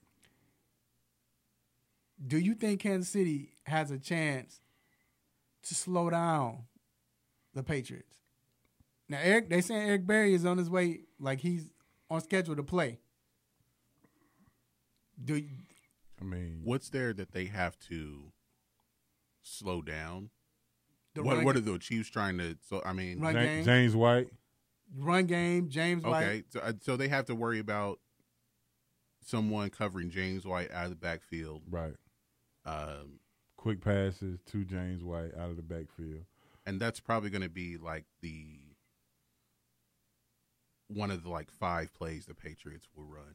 Do you think Kansas City has a chance to slow down the Patriots? Now, they saying Eric Berry is on his way, like he's on schedule to play. What's there that they have to slow down? What are the Chiefs trying to? Run game. James White. Run game, James White. Okay, so they have to worry about someone covering James White out of the backfield. Right. Quick passes to James White out of the backfield. And that's probably going to be like one of the 5 plays the Patriots will run.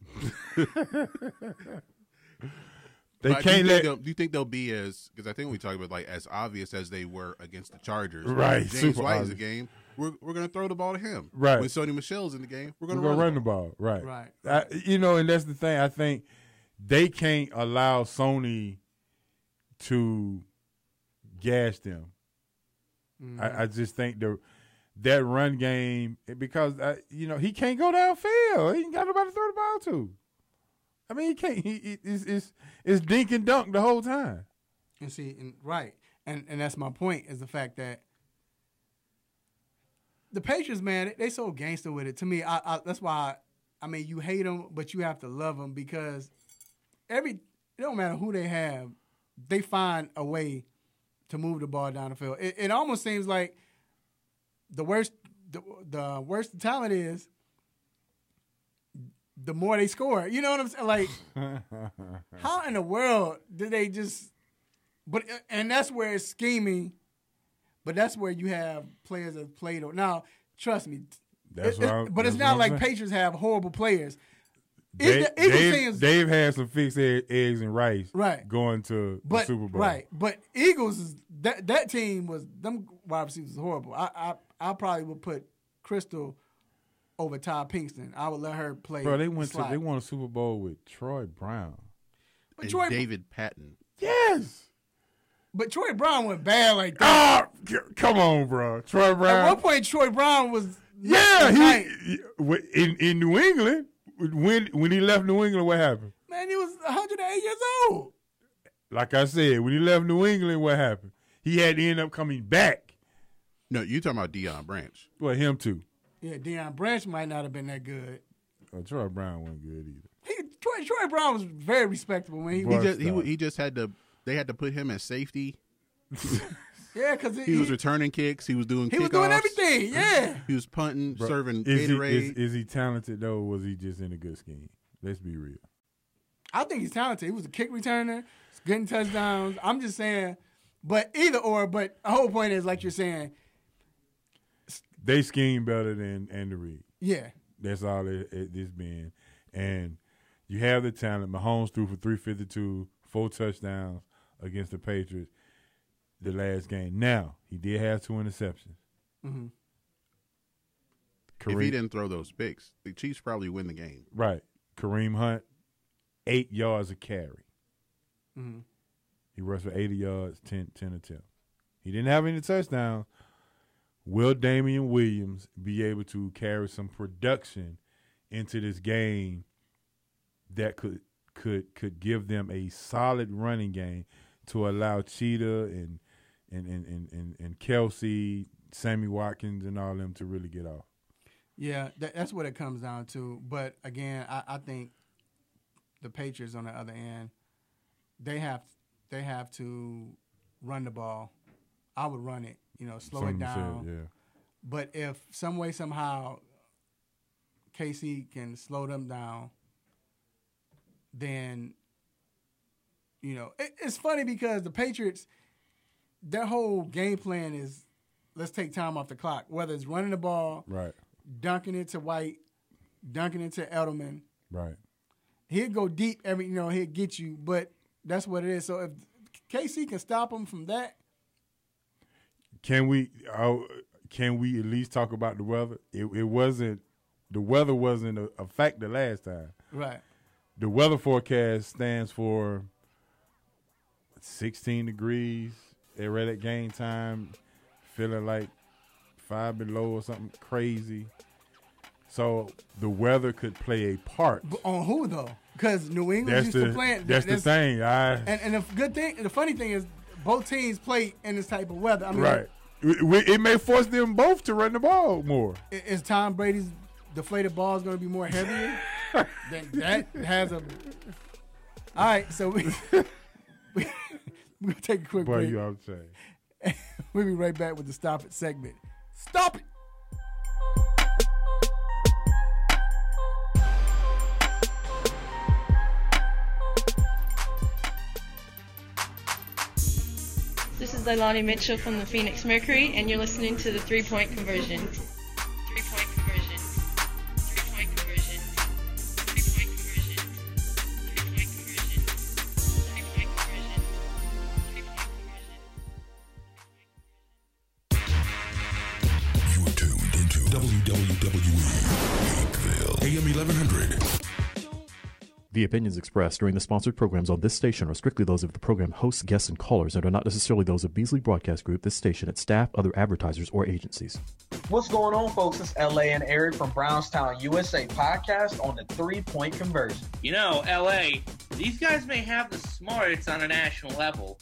They can't do you think they'll be because I think we talked about as obvious as they were against the Chargers. Right. James White is the game. We're going to throw the ball to him. Right. When Sony Michel's in the game, we're going to run the ball. Right. Right. And that's the thing. I think they can't allow Sony to gas them. Mm-hmm. I just think that run game, because he can't go downfield. He ain't got nobody to throw the ball to. I mean, he can't. It's dink and dunk the whole time. And see, right, and that's my point, is the fact that the Patriots, man, they so gangster with it. To me, that's why. You hate them, but you have to love them, because it don't matter who they have, they find a way to move the ball down the field. It almost seems like the worse the talent is, the more they score. You know what I'm saying? Like, how in the world did they just? And that's where it's scheming. But that's where you have players that played. Now, trust me. But it's not like Patriots have horrible players. Dave had some fixed eggs and rice. Right. Going to the Super Bowl. Right. But Eagles that team was, them wide receivers was horrible. I probably would put Crystal over Todd Pinkston. I would let her play. Bro, they won a Super Bowl with Troy Brown. And David Patton. Yes. But Troy Brown went bad like that. Oh, come on, bro. Troy Brown. At one point, Troy Brown was in New England. When he left New England, what happened? Man, he was 108 years old. Like I said, when he left New England, what happened? He had to end up coming back. No, you talking about Deion Branch. Well, him too. Yeah, Deion Branch might not have been that good. Oh, Troy Brown wasn't good either. Troy Brown was very respectable when he just had to. They had to put him at safety. Yeah, because he was returning kicks. He was doing kickoffs. He was doing everything, yeah. He was punting, serving Gatorade. Is he talented, though, or was he just in a good scheme? Let's be real. I think he's talented. He was a kick returner, getting touchdowns. I'm just saying, but either or, but the whole point is, like you're saying, they scheme better than Andy Reid. Yeah. That's all it's been. And you have the talent. Mahomes threw for 352, 4 touchdowns against the Patriots the last game. Now, he did have 2 interceptions. Mm-hmm. If he didn't throw those picks, the Chiefs probably win the game. Right. Kareem Hunt, 8 yards a carry. Mm-hmm. He rushed for 80 yards, 10 attempts. He didn't have any touchdowns. Will Damian Williams be able to carry some production into this game that could give them a solid running game to allow Cheetah and Kelsey, Sammy Watkins, and all them to really get off? Yeah, that's what it comes down to. But again, I think the Patriots on the other end, they have to run the ball. I would run it, slow it down. Yeah. But if some way, somehow, KC can slow them down, then, it's funny because the Patriots, their whole game plan is let's take time off the clock. Whether it's running the ball, right, dunking it to White, dunking it to Edelman, right. He'll go deep he'll get you, but that's what it is. So if KC can stop him from that, can we at least talk about the weather? The weather wasn't a factor last time. Right. The weather forecast stands for 16 degrees. They're right at game time, feeling like 5 below or something crazy. So the weather could play a part. But on who though? Because New England used to play. That's the thing. And the funny thing is, both teams play in this type of weather. I mean, right. It may force them both to run the ball more. Is Tom Brady's deflated ball going to be more heavier? Then that has a. All right, so we're gonna take a quick break. You outside. We'll be right back with the Stop It segment. Stop it. This is Leilani Mitchell from the Phoenix Mercury, and you're listening to the 3-Point Conversion. 3-Point Conversion. 3-Point Conversion. 3-Point Conversion. 3-Point Conversion. 3-Point Conversion. 3-Point Conversion. You are tuned into WWE Lakeville, AM 1100. The opinions expressed during the sponsored programs on this station are strictly those of the program hosts, guests, and callers and are not necessarily those of Beasley Broadcast Group, this station, its staff, other advertisers, or agencies. What's going on, folks? It's LA and Eric from Brownstown, USA podcast on the 3-Point Conversion. You know, LA, these guys may have the smarts on a national level,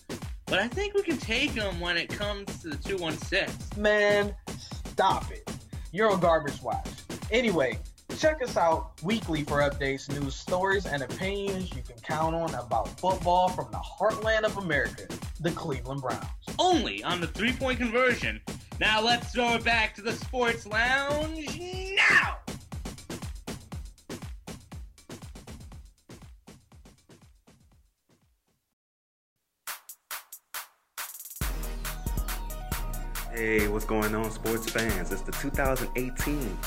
but I think we can take them when it comes to the 216. Man, stop it. You're on Garbage Watch. Anyway, check us out weekly for updates, news, stories, and opinions you can count on about football from the heartland of America, the Cleveland Browns. Only on the 3-Point Conversion. Now let's throw it back to the Sports Lounge now! Hey, what's going on, sports fans? It's the 2018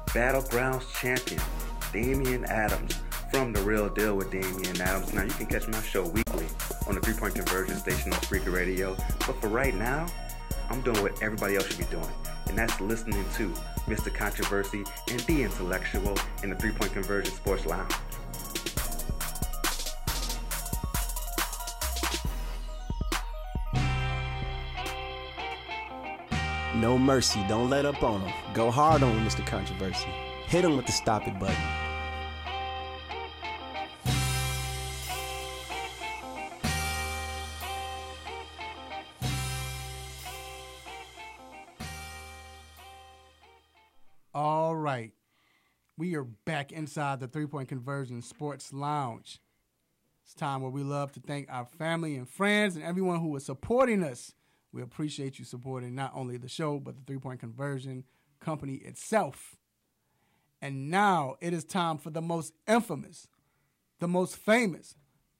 Battlegrounds champion, Damian Adams, from The Real Deal with Damian Adams. Now, you can catch my show weekly on the 3-Point Conversion station on Spreaker Radio. But for right now, I'm doing what everybody else should be doing, and that's listening to Mr. Controversy and The Intellectual in the 3-Point Conversion Sports Lounge. No mercy. Don't let up on him. Go hard on him, Mr. Controversy. Hit him with the stop it button. All right. We are back inside the 3-Point Conversion Sports Lounge. It's time where we love to thank our family and friends and everyone who is supporting us. We appreciate you supporting not only the show, but the 3-Point Conversion company itself. And now it is time for the most infamous, the most famous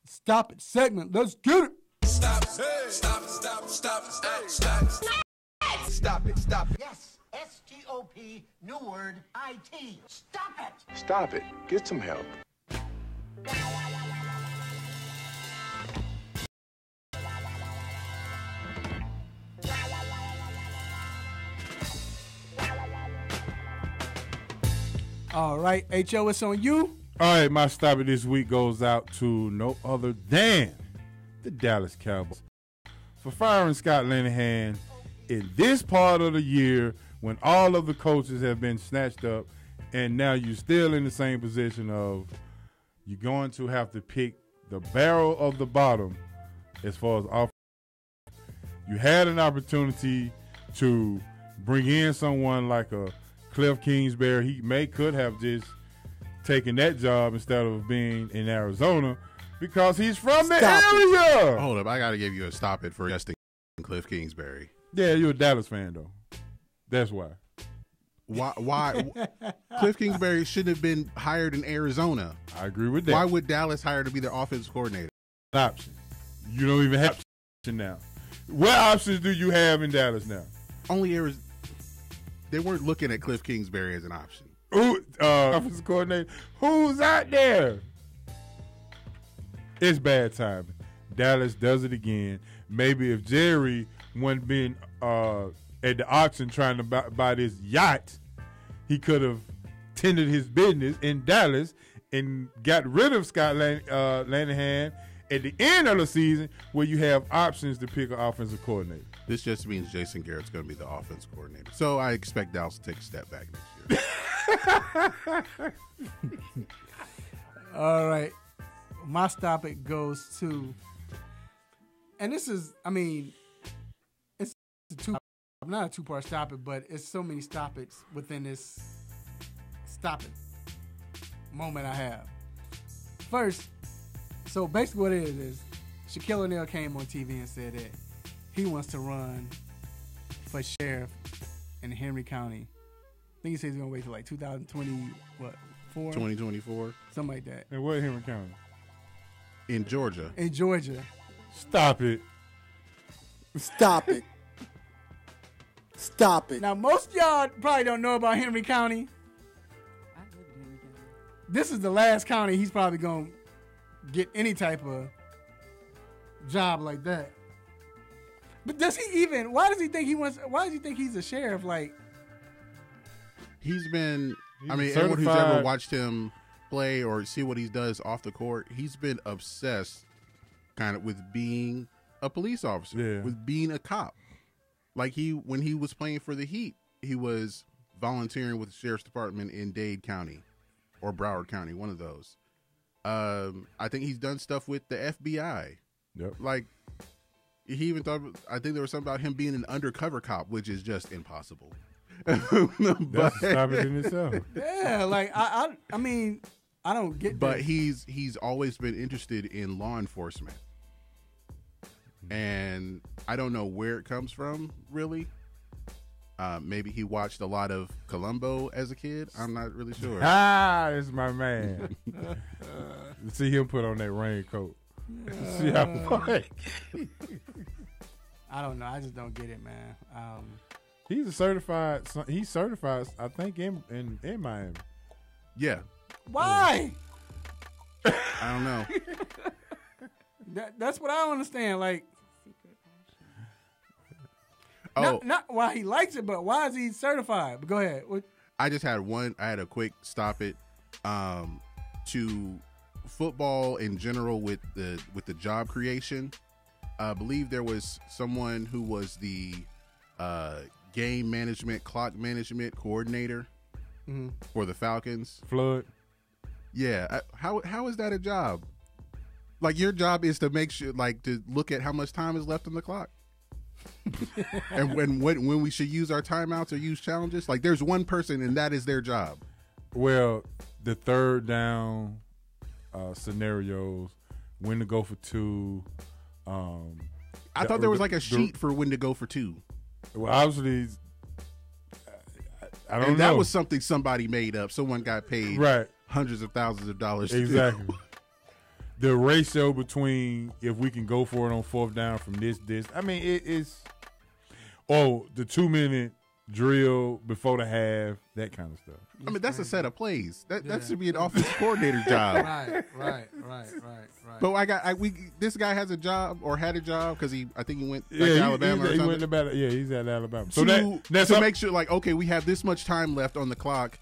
Stop It segment. Let's get it. Stop it, stop it, stop it, stop it, stop it, stop it. Stop it, stop it. Yes, S-T-O-P, new word, I-T. Stop it. Stop it. Get some help. All right, H.O., it's on you. All right, my stop it this week goes out to no other than the Dallas Cowboys for firing Scott Linehan in this part of the year when all of the coaches have been snatched up, and now you're still in the same position of you're going to have to pick the barrel of the bottom as far as offense. You had an opportunity to bring in someone like a Cliff Kingsbury. He could have just taken that job instead of being in Arizona because he's from the area. Hold up, I got to give you a stop it for suggesting Cliff Kingsbury. Yeah, you're a Dallas fan though. That's why. Why Cliff Kingsbury shouldn't have been hired in Arizona. I agree with that. Why would Dallas hire to be their offensive coordinator? Option. You don't even have option now. What options do you have in Dallas now? Only Arizona. they weren't looking at Cliff Kingsbury as an option. Offensive coordinator. Who's out there? It's bad timing. Dallas does it again. Maybe if Jerry wasn't being at the auction trying to buy this yacht, he could have tended his business in Dallas and got rid of Scott Lanahan at the end of the season, where you have options to pick an offensive coordinator. This just means Jason Garrett's going to be the offensive coordinator. So I expect Dallas to take a step back next year. All right. My stop it goes to, and this is, I mean, it's not a two-part stop it, but it's so many stop it's within this stop it moment I have. First, so basically what it is Shaquille O'Neal came on TV and said that he wants to run for sheriff in Henry County. I think he says he's going to wait till like 2024? 2024. Something like that. And what Henry County? In Georgia. In Georgia. Stop it. Stop it. Stop it. Now, most of y'all probably don't know about Henry County. This is the last county he's probably going to get any type of job like that. But does he even, why does he think he's a sheriff? Like, he's been, everyone who's ever watched him play or see what he does off the court, he's been obsessed kind of with being a police officer, with being a cop. Like when he was playing for the Heat, he was volunteering with the sheriff's department in Dade County or Broward County, one of those. I think he's done stuff with the FBI. Yep. Like, he even thought, I think there was something about him being an undercover cop, which is just impossible. That's stop it in itself. Yeah, like I mean, I don't get. But he's always been interested in law enforcement, and I don't know where it comes from, really. Maybe he watched a lot of Columbo as a kid. I'm not really sure. This is my man. See him put on that raincoat. See how I don't know. I just don't get it, man. He's certified, I think, in Miami. Yeah. Why? I don't know. That's what I don't understand. Like, oh, not why he likes it, but why is he certified? But go ahead. I just had I had a quick stop it to football in general with the job creation. I believe there was someone who was the game management, clock management coordinator for the Falcons. Flood. Yeah. How is that a job? Like, your job is to make sure, like, to look at how much time is left on the clock. And when we should use our timeouts or use challenges. Like, there's one person and that is their job. Well, the third down scenarios, when to go for two. I thought there was like a sheet for when to go for two. Well, obviously, I don't know. That was something somebody made up. Someone got paid hundreds of thousands of dollars. Exactly. The ratio between if we can go for it on fourth down from this. I mean, it's the 2-minute drill before the half, that kind of stuff. I mean, that's a set of plays. That should be an offensive coordinator job. Right. But this guy has a job or had a job because I think he went to Alabama or something. He's at Alabama. So to make sure, like, okay, we have this much time left on the clock.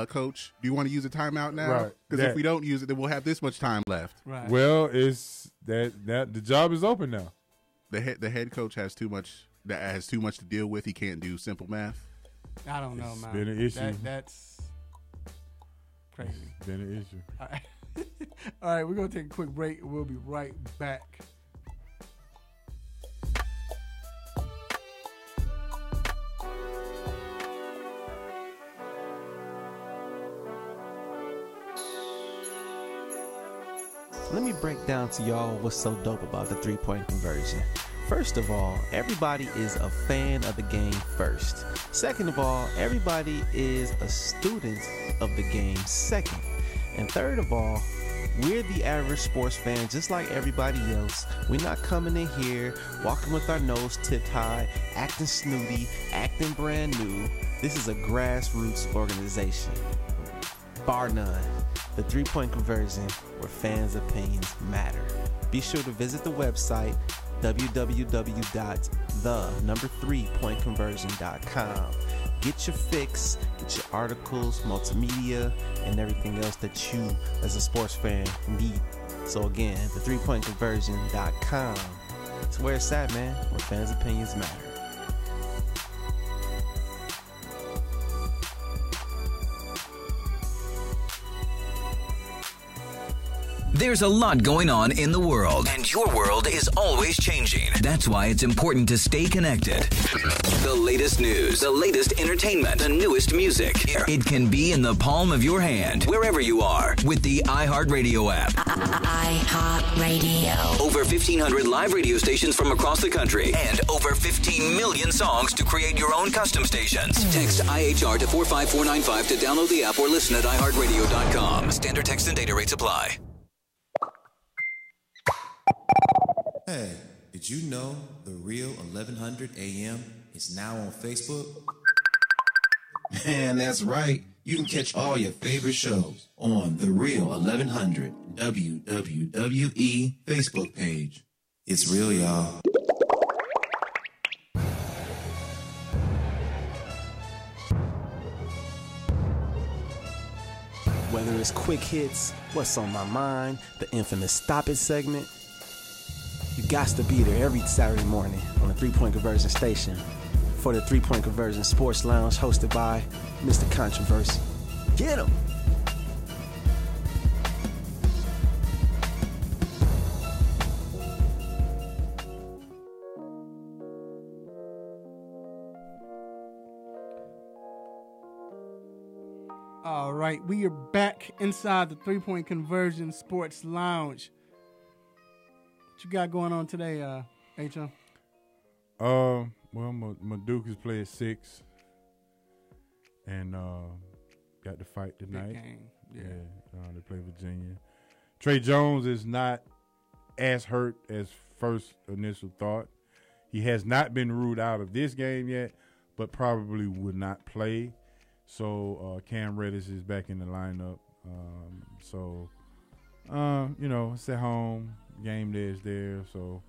Coach, do you want to use a timeout now? Right. Because if we don't use it, then we'll have this much time left. Right. Well, it's that the job is open now. The head coach has too much to deal with. He can't do simple math. I don't know, man. Been an issue. That's crazy. Been an issue. All right, we're gonna take a quick break. We'll be right back. Let me break down to y'all what's so dope about the three-point conversion. First of all, everybody is a fan of the game first. Second of all, everybody is a student of the game second. And third of all, We're the average sports fan, just like everybody else. We're not coming in here, walking with our nose tipped high, acting snooty, acting brand new. This is a grassroots organization. Bar none. The 3-Point Conversion, where fans' opinions matter. Be sure to visit the website, www.the3pointconversion.com. Get your fix, get your articles, multimedia, and everything else that you, as a sports fan, need. So again, the3pointconversion.com. It's where it's at, man, where fans' opinions matter. There's a lot going on in the world, and your world is always changing. That's why it's important to stay connected. The latest news, the latest entertainment, the newest music. It can be in the palm of your hand, wherever you are, with the iHeartRadio app. iHeartRadio. Over 1,500 live radio stations from across the country, and over 15 million songs to create your own custom stations. Text IHR to 45495 to download the app or listen at iHeartRadio.com. Standard text and data rates apply. Hey, did you know The Real 1100 AM is now on Facebook? Man, that's right. You can catch all your favorite shows on The Real 1100 WWE Facebook page. It's real, y'all. Whether it's quick hits, what's on my mind, the infamous Stop It segment, you got to be there every Saturday morning on the 3-Point Conversion station for the 3-Point Conversion Sports Lounge hosted by Mr. Controversy. Get him! All right, we are back inside the 3-Point Conversion Sports Lounge. What you got going on today, H.M.? Well, my Duke is playing 6, and got to fight tonight. Big game. Yeah. They play Virginia. Trey Jones is not as hurt as first initial thought. He has not been ruled out of this game yet, but probably would not play. So Cam Reddish is back in the lineup. It's at home. Game day is there, so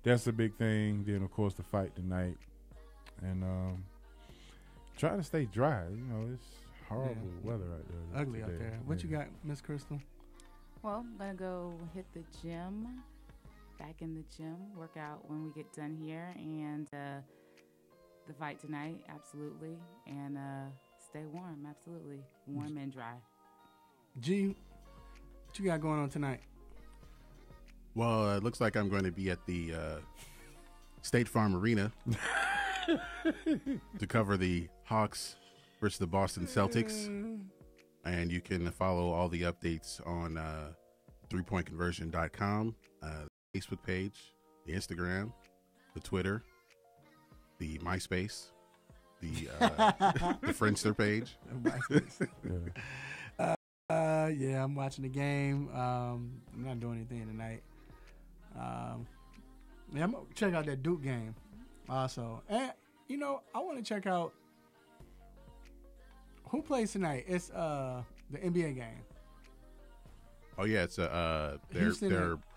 that's a big thing. Then, of course, the fight tonight. And try to stay dry. You know, it's horrible weather out there. Ugly out there. What you got, Miss Crystal? Well, I'm going to go hit the gym, back in the gym, work out when we get done here, and the fight tonight, absolutely, and stay warm, absolutely, warm and dry. G, what you got going on tonight? Well, it looks like I'm going to be at the State Farm Arena to cover the Hawks versus the Boston Celtics. And you can follow all the updates on 3pointconversion.com, the Facebook page, the Instagram, the Twitter, the MySpace, the Friendster page. Yeah, I'm watching the game. I'm not doing anything tonight. I'm gonna check out that Duke game also. And I want to check out who plays tonight. It's the NBA game. Oh yeah, it's their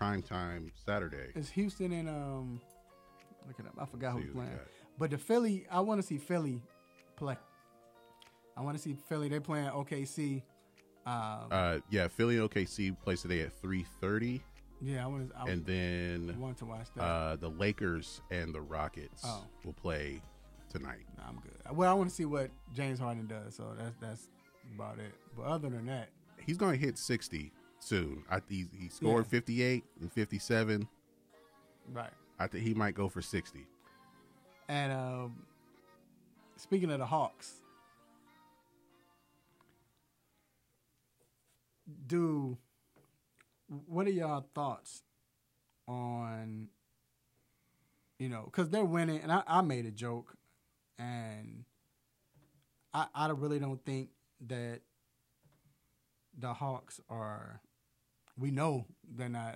primetime Saturday. It's Houston and look it up. I forgot who's playing. But the Philly, I want to see Philly play. I want to see Philly. They're playing OKC. Philly and OKC plays today at 3:30. Yeah, I want to watch that. The Lakers and the Rockets will play tonight. Nah, I'm good. Well, I want to see what James Harden does. So that's about it. But other than that, he's going to hit 60 soon. He scored 58 and 57. Right. I think he might go for 60. And speaking of the Hawks, what are y'all thoughts on, because they're winning, and I made a joke, and I really don't think that the Hawks are We know they're not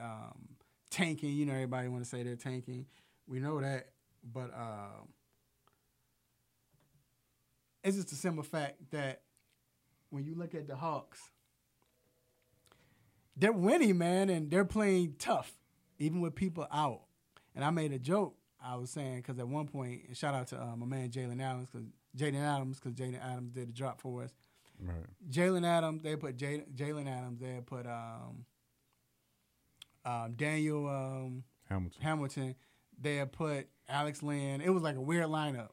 tanking. You know, everybody want to say they're tanking. We know that, but it's just a simple fact that when you look at the Hawks, they're winning, man, and they're playing tough, even with people out. And I made a joke. I was saying, because at one point, and shout out to my man Jalen Adams, because Jaden Adams did a drop for us. Right. Jalen Adams, they put Jalen Adams, they put Daniel Hamilton, they had put Alex Lynn. It was like a weird lineup.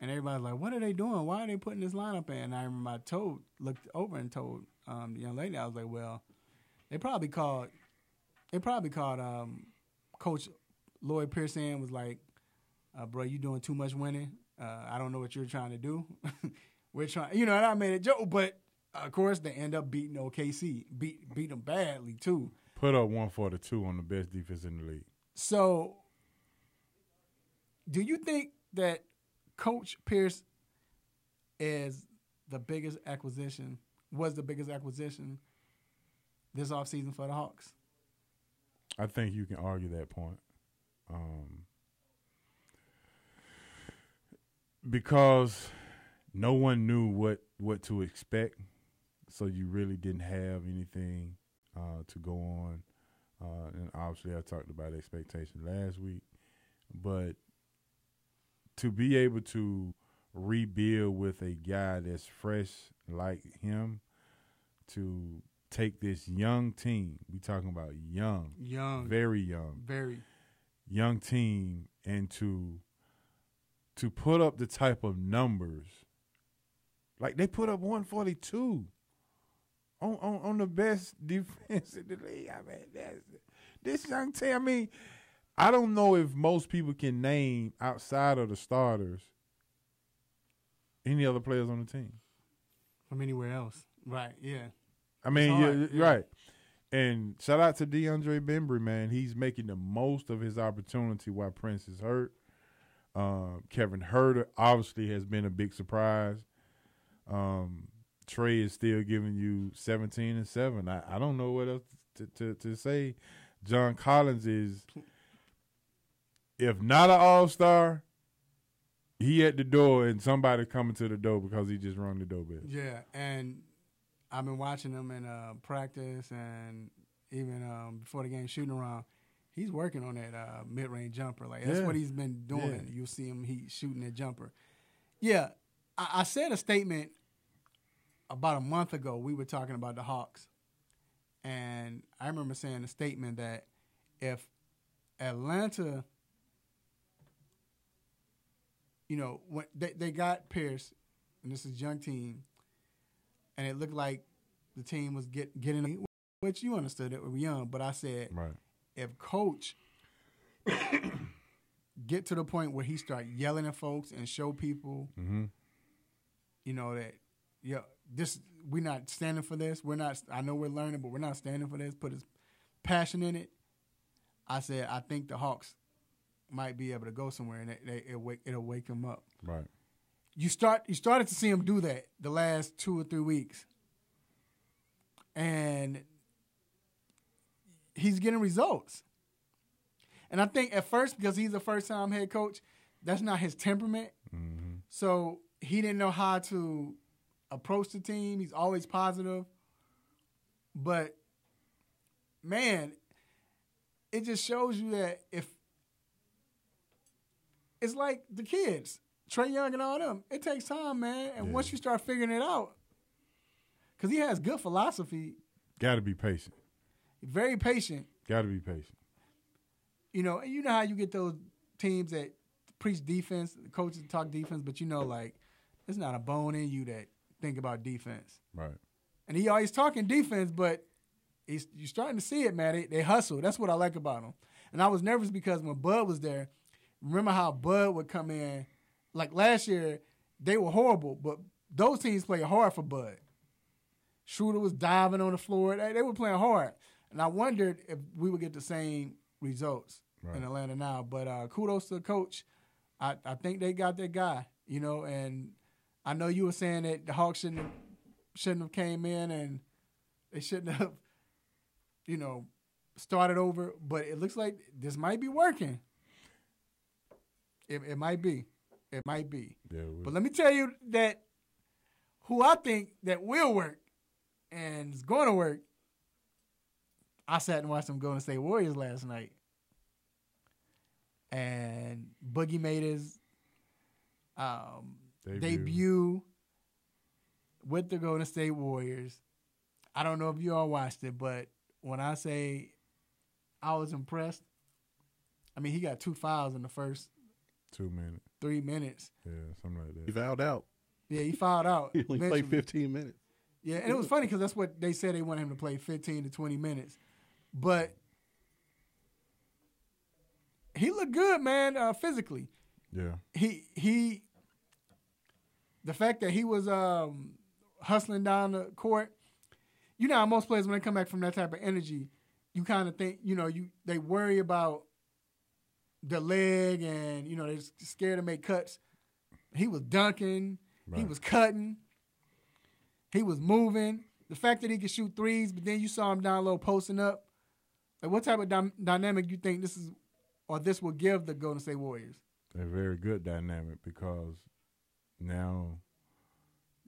And everybody's like, what are they doing? Why are they putting this lineup in? And I remember looked over and told the young lady, I was like, well, they probably called Coach Lloyd Pearson, was like, bro, you doing too much winning. I don't know what you're trying to do. We're trying, and I made a joke, but of course they end up beating OKC, beat them badly too. Put up 142 on the best defense in the league. So, do you think that Coach Pierce was the biggest acquisition this offseason for the Hawks? I think you can argue that point. Because no one knew what to expect, so you really didn't have anything to go on. And obviously I talked about expectation last week. But to be able to rebuild with a guy that's fresh like him, to take this young team, we talking about young, very young team, and to put up the type of numbers, like they put up 142 on the best defense in the league. I mean, this young team. I mean, I don't know if most people can name outside of the starters any other players on the team from anywhere else. Right? Yeah. I mean, you're right. And shout out to DeAndre Bembry, man. He's making the most of his opportunity while Prince is hurt. Kevin Huerter obviously has been a big surprise. Trey is still giving you 17 and 7. I don't know what else to say. John Collins is, if not an all-star, he at the door and somebody coming to the door because he just rung the doorbell. Yeah, and I've been watching him in practice and even before the game shooting around. He's working on that mid-range jumper. Like that's what he's been doing. Yeah. You'll see him shooting that jumper. Yeah, I said a statement about a month ago. We were talking about the Hawks, and I remember saying a statement that if Atlanta, when they got Pierce, and this is a young team, and it looked like the team was getting, which you understood it, we were young, but I said, right. If Coach get to the point where he start yelling at folks and show people, that, we're not standing for this. We're not. I know we're learning, but we're not standing for this. Put his passion in it. I said I think the Hawks might be able to go somewhere, and it'll wake them up. Right. You started to see him do that the last 2 or 3 weeks, and he's getting results. And I think at first, because he's a first-time head coach, that's not his temperament. Mm-hmm. So he didn't know how to approach the team. He's always positive. But, man, it just shows you that if – it's like the kids, Trae Young and all them. It takes time, man. And once you start figuring it out, because he has good philosophy. Got to be patient. Very patient. Got to be patient. And you know how you get those teams that preach defense, the coaches talk defense, but there's not a bone in you that think about defense. Right. And he always talking defense, but you're starting to see it, man. They hustle. That's what I like about them. And I was nervous because when Bud was there, remember how Bud would come in? Like last year, they were horrible, but those teams played hard for Bud. Schroeder was diving on the floor. They were playing hard. And I wondered if we would get the same results in Atlanta now. But kudos to the coach. I think they got their guy, and I know you were saying that the Hawks shouldn't have came in and they shouldn't have start it over. But it looks like this might be working. It might be. It might be. Yeah, but let me tell you that who I think that will work and is going to work, I sat and watched them Golden State Warriors last night. And Boogie made his debut with the Golden State Warriors. I don't know if you all watched it, but when I say I was impressed, I mean, he got 2 fouls in the first 2 minutes. 3 minutes. Yeah, something like that. He fouled out. Yeah, he fouled out. He only played 15 minutes. Yeah, and it was funny because that's what they said they wanted him to play 15 to 20 minutes. But he looked good, man, physically. Yeah. He the fact that he was hustling down the court, you know how most players, when they come back from that type of energy, you kind of think, they worry about the leg and, they're scared to make cuts. He was dunking. Right. He was cutting. He was moving. The fact that he could shoot threes, but then you saw him down low posting up. Like, what type of dynamic you think this will give the Golden State Warriors? A very good dynamic because now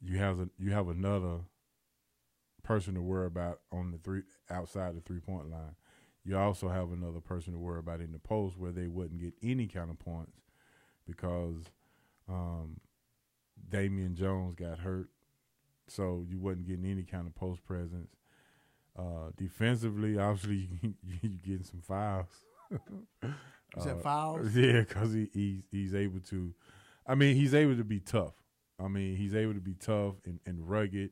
you have another person to worry about on the outside the 3-point line. You also have another person to worry about in the post where they wouldn't get any kind of points because Damian Jones got hurt, so you wasn't getting any kind of post presence. Defensively, obviously, you getting some fouls. You said fouls? Yeah, because he's able to. I mean, he's able to be tough. He's able to be tough and rugged.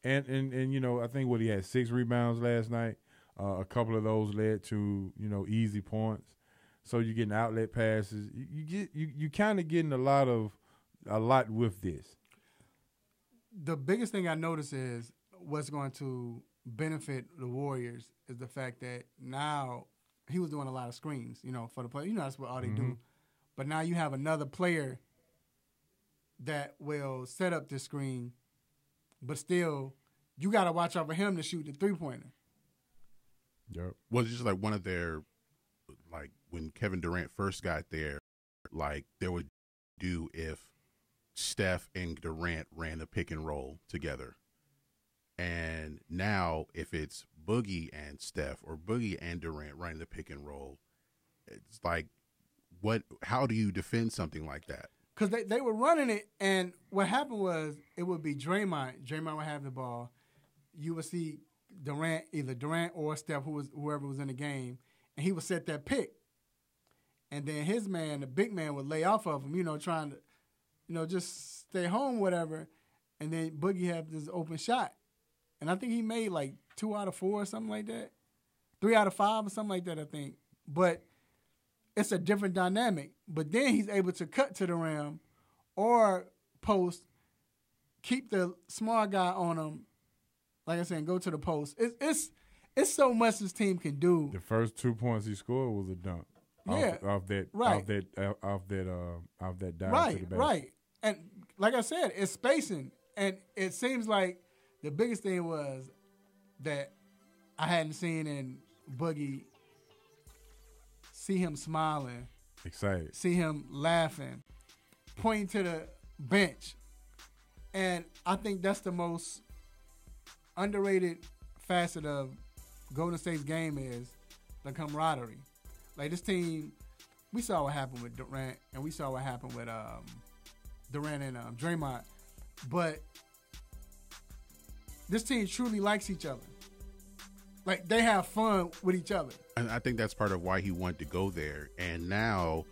And I think he had 6 rebounds last night. A couple of those led to, easy points. So you're getting outlet passes. You kind of getting a lot with this. The biggest thing I notice is what's going to benefit the Warriors is the fact that now he was doing a lot of screens, for the play. That's what all they do. But now you have another player that will set up the screen, but still you got to watch out for him to shoot the 3-pointer. Yep. Well, it's just like one of their, like when Kevin Durant first got there, like they would do if Steph and Durant ran the pick and roll together. And now if it's Boogie and Steph or Boogie and Durant running the pick and roll, it's like, how do you defend something like that? Because they were running it, and what happened was it would be Draymond. Draymond would have the ball. You would see either Durant or Steph, whoever was in the game, and he would set that pick. And then his man, the big man, would lay off of him, trying to, just stay home, whatever. And then Boogie had this open shot. And I think he made like 2 out of 4 or something like that. 3 out of 5 or something like that, I think. But it's a different dynamic. But then he's able to cut to the rim or post, keep the small guy on him, like I said, and go to the post. It's so much this team can do. The first 2 points he scored was a dunk. Yeah, off that dive right, to the basket. Right. And like I said, it's spacing, and it seems like the biggest thing was that I hadn't seen in Boogie. See him smiling, excited. See him laughing, pointing to the bench, and I think that's the most underrated facet of Golden State's game is the camaraderie. Like this team, we saw what happened with Durant, and we saw what happened with Durant and Draymond, but this team truly likes each other. Like they have fun with each other. And I think that's part of why he wanted to go there. And now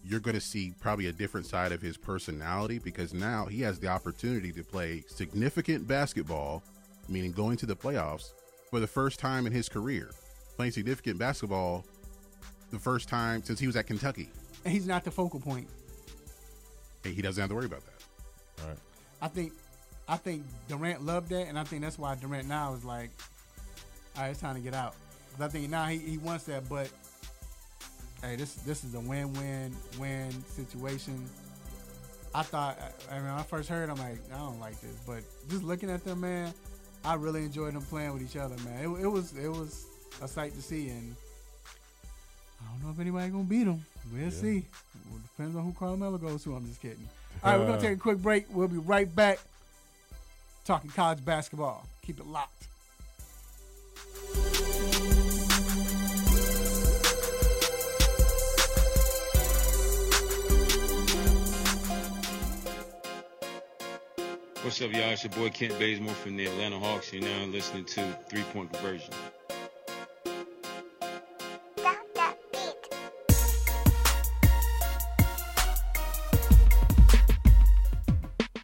you're going to see probably a different side of his personality because now he has the opportunity to play significant basketball, meaning going to the playoffs for the first time in his career. Playing significant basketball the first time since he was at Kentucky. And he's not the focal point. He doesn't have to worry about that. All right. I think Durant loved that, and I think that's why Durant now is like, all right, it's time to get out. Because I think now he wants that, but hey, this is a win-win-win situation. I thought, when I first heard it, I'm like, I don't like this. But just looking at them, man, I really enjoyed them playing with each other, man. It was a sight to see, and I don't know if anybody gonna beat them. We'll see. Well, depends on who Carmelo goes to. I'm just kidding. All right, we're gonna take a quick break. We'll be right back talking college basketball. Keep it locked. What's up, y'all? It's your boy Kent Bazemore from the Atlanta Hawks. You're now listening to 3 Point Conversion.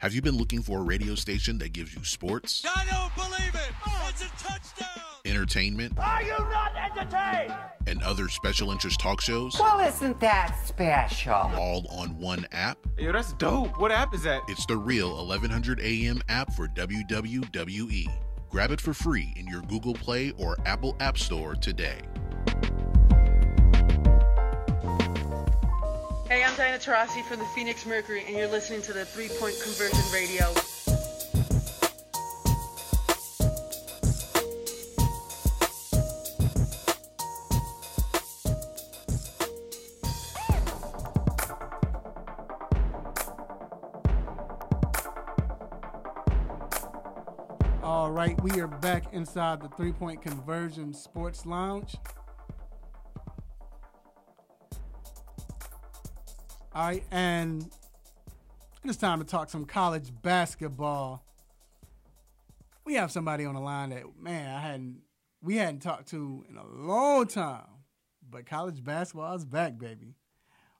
Have you been looking for a radio station that gives you sports? I don't believe it! It's a touchdown! Entertainment? Are you not entertained? And other special interest talk shows? Well, isn't that special? All on one app? Yo, that's dope. What app is that? It's the Real 1100 AM app for WWE. Grab it for free in your Google Play or Apple App Store today. Hey, I'm Diana Taurasi from the Phoenix Mercury, and you're listening to the 3 Point Conversion Radio. All right, we are back inside the 3 Point Conversion Sports Lounge. All right, and it's time to talk some college basketball. We have somebody on the line that, man, we hadn't talked to in a long time. But college basketball is back, baby.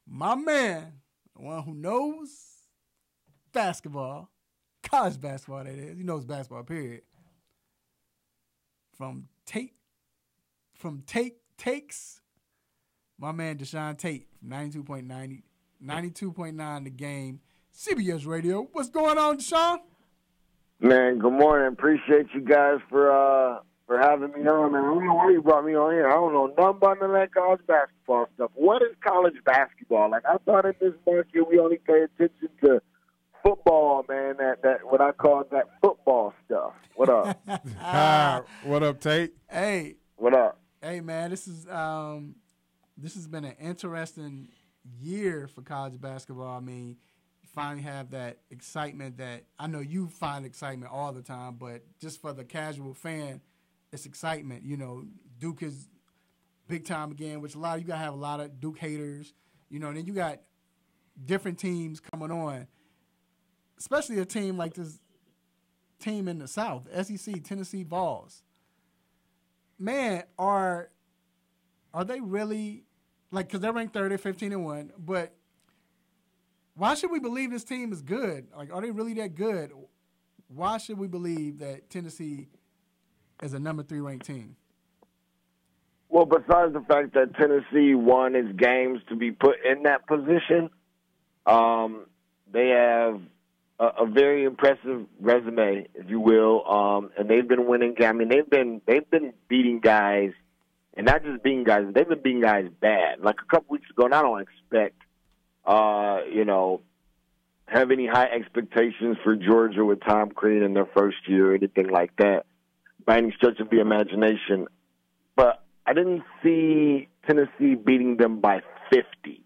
My man, the one who knows basketball, college basketball that is. He knows basketball, period. From Takes, my man Deshaun Tate from 92.9 The Game, CBS Radio. What's going on, Deshaun? Man, good morning. Appreciate you guys for having me on. Man, I don't know why you brought me on here. I don't know nothing about none of that college basketball stuff. What is college basketball? Like, I thought in this market we only pay attention to football, man. That what I call that football stuff. What up? What up, Tate? Hey. What up? Hey, man. This has been an interesting year for college basketball. I mean, you finally have that excitement that I know you find excitement all the time, but just for the casual fan, it's excitement. You know, Duke is big time again, which you gotta have a lot of Duke haters. You know, and then you got different teams coming on, especially a team like this team in the South, SEC, Tennessee Vols. Man, are they really? Like, because they're ranked 30, 15-1, but why should we believe this team is good? Like, are they really that good? Why should we believe that Tennessee is a number 3 ranked team? Well, besides the fact that Tennessee won its games to be put in that position, they have a very impressive resume, if you will, and they've been winning. I mean, they've been beating guys. And not just beating guys, they've been beating guys bad. Like a couple weeks ago, and I don't expect, have any high expectations for Georgia with Tom Crean in their first year or anything like that by any stretch of the imagination. But I didn't see Tennessee beating them by 50.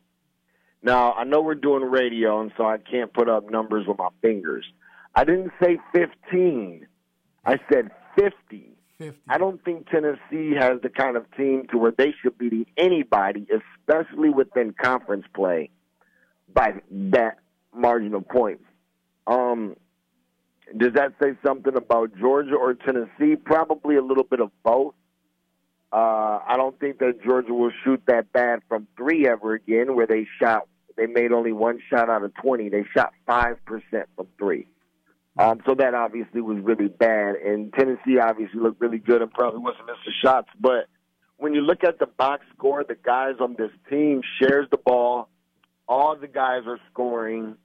Now, I know we're doing radio, and so I can't put up numbers with my fingers. I didn't say 15. I said 50. I don't think Tennessee has the kind of team to where they should beat anybody, especially within conference play, by that margin of points. Does that say something about Georgia or Tennessee? Probably a little bit of both. I don't think that Georgia will shoot that bad from 3 ever again, where they made only 1 shot out of 20. They shot 5% from 3. So that obviously was really bad. And Tennessee obviously looked really good and probably wasn't missing shots. But when you look at the box score, the guys on this team shares the ball. All the guys are scoring.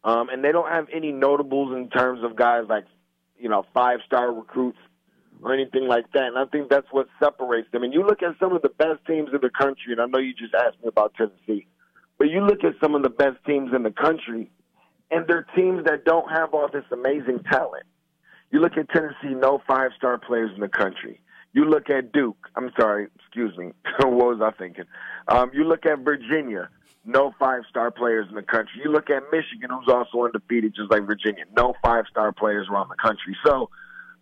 And they don't have any notables in terms of guys like, 5-star recruits or anything like that. And I think that's what separates them. And you look at some of the best teams in the country, and I know you just asked me about Tennessee, but you look at some of the best teams in the country, and they're teams that don't have all this amazing talent. You look at Tennessee, no 5-star players in the country. You look at Duke. I'm sorry, excuse me. What was I thinking? You look at Virginia. No 5-star players in the country. You look at Michigan, who's also undefeated, just like Virginia. No 5-star players around the country. So,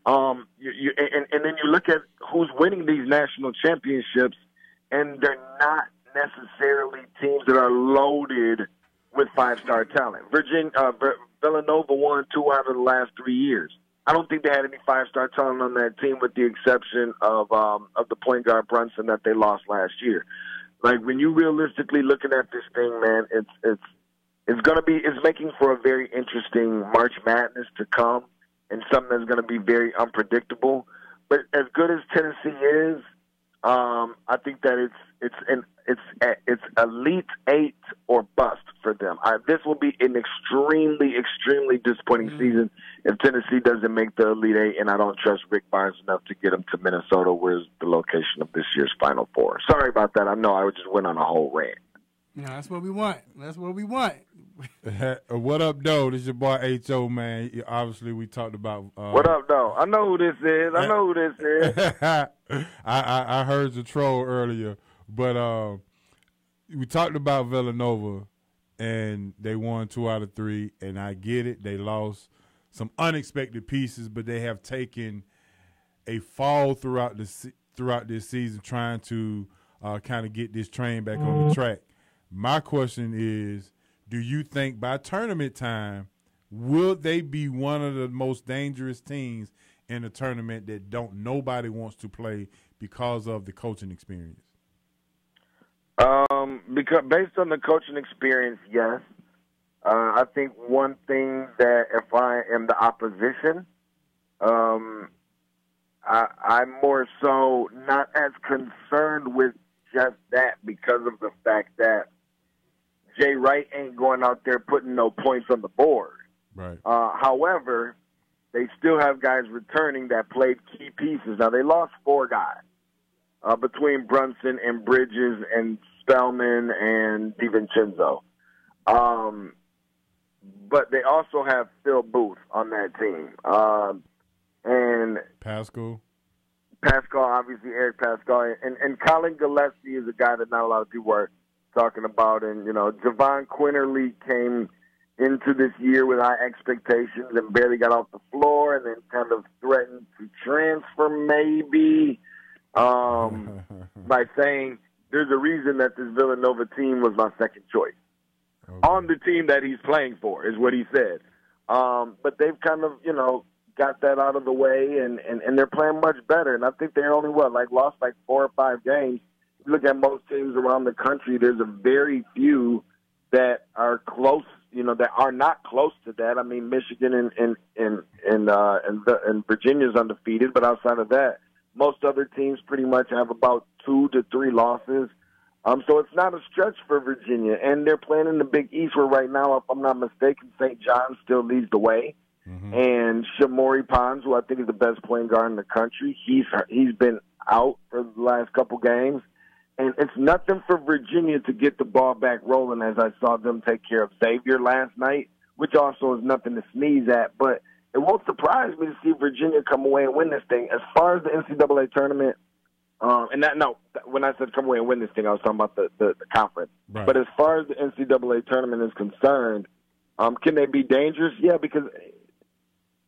and then you look at who's winning these national championships, and they're not necessarily teams that are loaded with 5-star talent. Villanova won 2 out of the last 3 years. I don't think they had any 5-star talent on that team, with the exception of the point guard Brunson that they lost last year. Like, when you realistically looking at this thing, man, it's making for a very interesting March Madness to come, and something that's going to be very unpredictable. But as good as Tennessee is, I think that it's Elite 8 or bust for them. This will be an extremely, extremely disappointing season if Tennessee doesn't make the Elite 8, and I don't trust Rick Barnes enough to get them to Minnesota, where's the location of this year's Final Four. Sorry about that. I know I just went on a whole rant. No, that's what we want. That's what we want. What up, though? This is your boy H.O., man. Obviously, we talked about... what up, though? I know who this is. I heard the troll earlier, but we talked about Villanova, and they won 2 out of 3, and I get it. They lost some unexpected pieces, but they have taken a fall throughout this season trying to kind of get this train back on the track. My question is, do you think by tournament time, will they be one of the most dangerous teams in a tournament that nobody wants to play because of the coaching experience? Because based on the coaching experience, yes. I think one thing that if I am the opposition, I'm more so not as concerned with just that, because of the fact that Jay Wright ain't going out there putting no points on the board. Right. However, they still have guys returning that played key pieces. Now, they lost 4 guys between Brunson and Bridges and Spellman and DiVincenzo. But they also have Phil Booth on that team. And Pascal, obviously, Eric Pascal. And Colin Gillespie is a guy that not a lot of people are talking about. And, Javon Quinterly came into this year with high expectations and barely got off the floor, and then kind of threatened to transfer maybe by saying there's a reason that this Villanova team was my second choice. Okay. On the team that he's playing for, is what he said. But they've kind of, got that out of the way, and they're playing much better. And I think they're only, lost 4 or 5 games. You look at most teams around the country, there's a very few that are close, that are not close to that. I mean, Michigan and Virginia's undefeated, but outside of that, most other teams pretty much have about 2 to 3 losses. So it's not a stretch for Virginia, and they're playing in the Big East, where right now, if I'm not mistaken, St. John's still leads the way. Mm-hmm. And Shamori Pons, who I think is the best point guard in the country, he's been out for the last couple games. And it's nothing for Virginia to get the ball back rolling, as I saw them take care of Xavier last night, which also is nothing to sneeze at. But it won't surprise me to see Virginia come away and win this thing. As far as the NCAA tournament, when I said come away and win this thing, I was talking about the conference. Right. But as far as the NCAA tournament is concerned, can they be dangerous? Yeah, because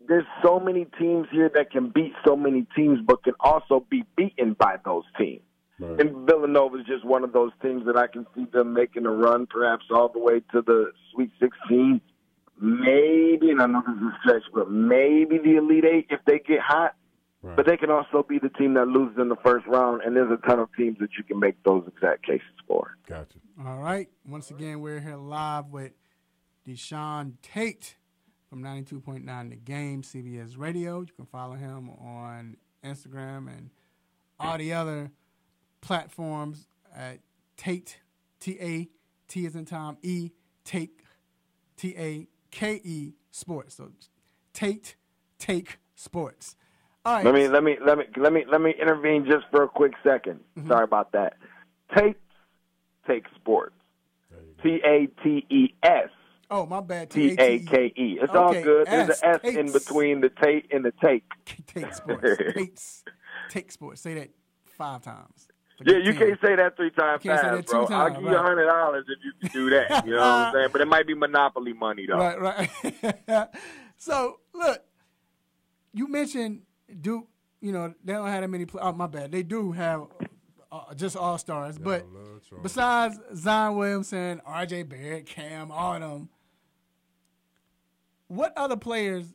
there's so many teams here that can beat so many teams, but can also be beaten by those teams. Right. And Villanova is just one of those teams that I can see them making a run, perhaps all the way to the Sweet 16. Maybe, and I know this is a stretch, but maybe the Elite 8 if they get hot. Right. But they can also be the team that loses in the first round, and there's a ton of teams that you can make those exact cases for. Gotcha. All right. Once again, we're here live with Deshaun Tate from 92.9 The Game, CBS Radio. You can follow him on Instagram and all the other platforms at Tate, T-A-T as in Tom, E, Take, T-A-K-E Sports. So Tate, Take Sports. All right. Let me intervene just for a quick second. Mm-hmm. Sorry about that. Take Sports. Tates Oh, my bad. T-A-K-E. It's all good. There's an S in between the Tate and the Take. Take Sports. Take Sports. Say that 5 times. Yeah, you can't say that 3 times fast, bro. I'll give you $100 if you can do that. You know what I'm saying? But it might be Monopoly money, though. Right. So, look, you mentioned Duke. You know, they don't have that many players. Oh, my bad. They do have just all-stars. But besides Zion Williamson, R.J. Barrett, Cam, all of them, what other players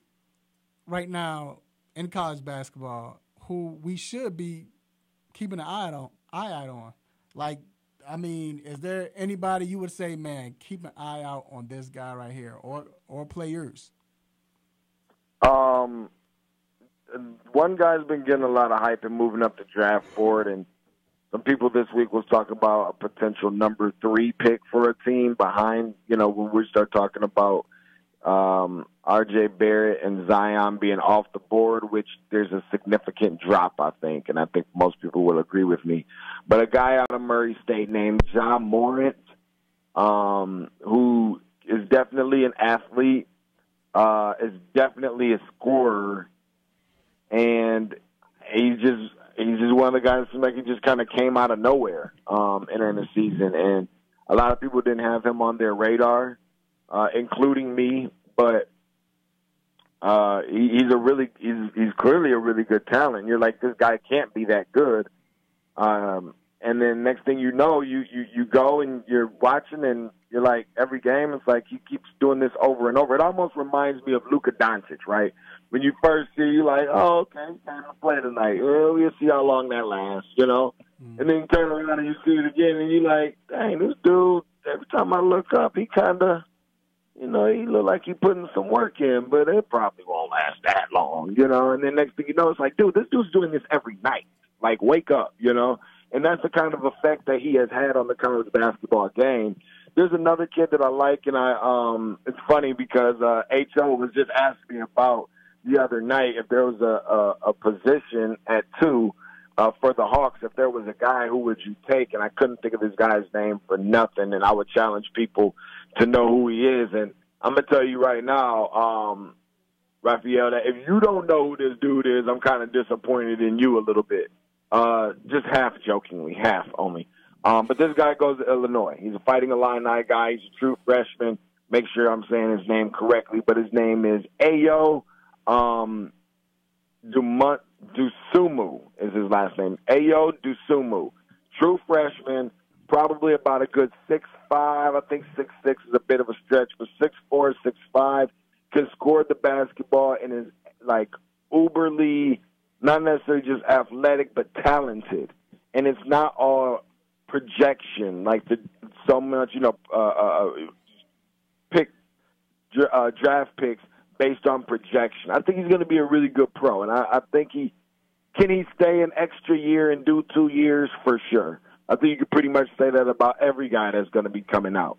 right now in college basketball who we should be keeping an eye on? Like, I mean, is there anybody you would say, man, keep an eye out on this guy right here, or players? One guy's been getting a lot of hype and moving up the draft board, and some people this week was talking about a potential number 3 pick for a team behind, you know, when we start talking about R.J. Barrett and Zion being off the board, which there's a significant drop, I think, and I think most people will agree with me. But a guy out of Murray State named Ja Morant, who is definitely an athlete, is definitely a scorer, and he's just one of the guys that like he just kind of came out of nowhere entering the season, and a lot of people didn't have him on their radar, including me. But he's clearly a really good talent. You're like, this guy can't be that good. And then next thing you know, you go and you're watching, and you're like, every game, it's like he keeps doing this over and over. It almost reminds me of Luka Doncic, right? When you first see, you're like, oh, okay, he's going to play tonight. Well, we'll see how long that lasts, you know? And then you turn around and you see it again, and you're like, dang, this dude, every time I look up, he kind of, you know, he look like he's putting some work in, but it probably won't last that long, you know? And then next thing you know, it's like, dude, this dude's doing this every night. Like, wake up, you know? And that's the kind of effect that he has had on the college basketball game. There's another kid that I like, and it's funny because H.O. was just asking me about the other night if there was a position at 2 for the Hawks, if there was a guy, who would you take? And I couldn't think of this guy's name for nothing, and I would challenge people to know who he is. And I'm going to tell you right now, Raphael, that if you don't know who this dude is, I'm kind of disappointed in you a little bit. Just half jokingly, half only. But this guy goes to Illinois. He's a Fighting Illini guy. He's a true freshman. Make sure I'm saying his name correctly, but his name is Ayo Dosunmu is his last name. Ayo Dosunmu. True freshman, probably about a good 6'5". I think 6'6" is a bit of a stretch, but 6'4", 6'5", can score the basketball and is like uberly, not necessarily just athletic, but talented. And it's not all projection, like so much, you know, draft picks based on projection. I think he's going to be a really good pro, and I think can he stay an extra year and do 2 years? For sure. I think you could pretty much say that about every guy that's going to be coming out.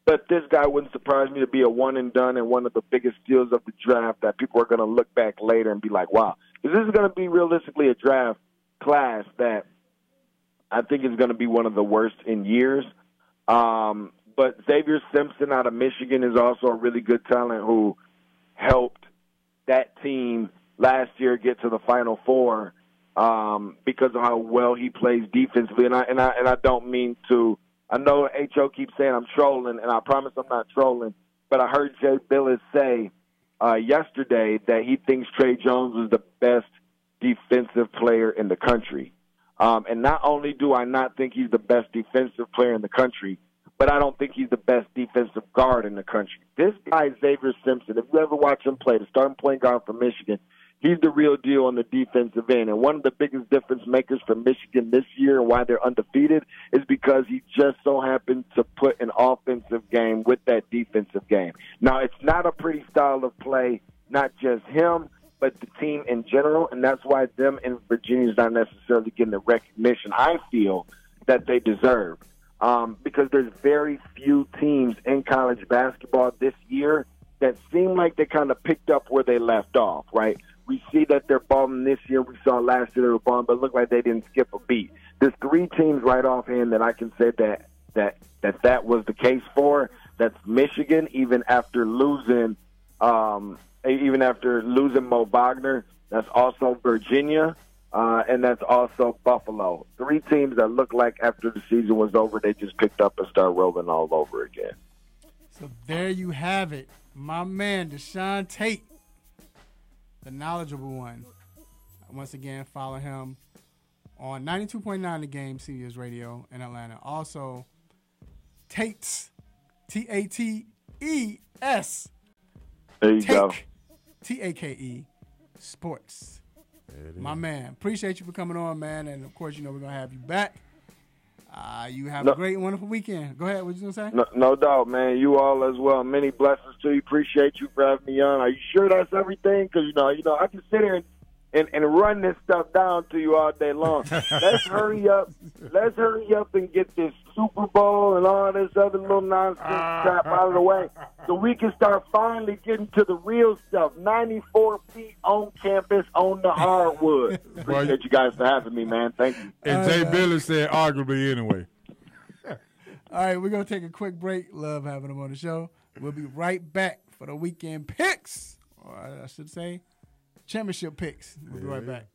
But this guy wouldn't surprise me to be a one and done and one of the biggest steals of the draft that people are going to look back later and be like, wow. Because this is going to be realistically a draft class that I think is going to be one of the worst in years. But Xavier Simpson out of Michigan is also a really good talent who helped that team last year get to the Final Four because of how well he plays defensively. And I don't mean to. I know H.O. keeps saying I'm trolling, and I promise I'm not trolling. But I heard Jay Billis say yesterday that he thinks Trey Jones was the best defensive player in the country. And not only do I not think he's the best defensive player in the country, but I don't think he's the best defensive guard in the country. This guy, Xavier Simpson, if you ever watch him play, the starting point guard for Michigan, he's the real deal on the defensive end. And one of the biggest difference makers for Michigan this year and why they're undefeated is because he just so happened to put an offensive game with that defensive game. Now, it's not a pretty style of play, not just him, but the team in general, and that's why them in Virginia is not necessarily getting the recognition I feel that they deserve. Because there's very few teams in college basketball this year that seem like they kind of picked up where they left off, right? We see that they're balling this year. We saw last year they were balling, but it looked like they didn't skip a beat. There's 3 teams right offhand that I can say that was the case for, That's Michigan, even after losing Mo Wagner. That's also Virginia, and that's also Buffalo. 3 teams that look like after the season was over, they just picked up and started rolling all over again. So there you have it. My man, Deshaun Tate, the knowledgeable one. Once again, follow him on 92.9 The Game, CBS Radio in Atlanta. Also, Tate's, T-A-T-E-S. There you go. T-A-K-E, Sports. My man, appreciate you for coming on, man. And, of course, you know we're going to have you back. You have a great, wonderful weekend. Go ahead. What you going to say? No doubt, man. You all as well. Many blessings to you. Appreciate you for having me on. Are you sure that's everything? Because, you know, I can sit here and run this stuff down to you all day long. Let's hurry up. Let's hurry up and get this Super Bowl and all this other little nonsense crap out of the way so we can start finally getting to the real stuff. 94 feet on campus on the hardwood. Appreciate you guys for having me, man. Thank you. And Jay Billy said arguably anyway. All right, we're going to take a quick break. Love having him on the show. We'll be right back for the weekend picks. Or I should say championship picks. We'll be right back.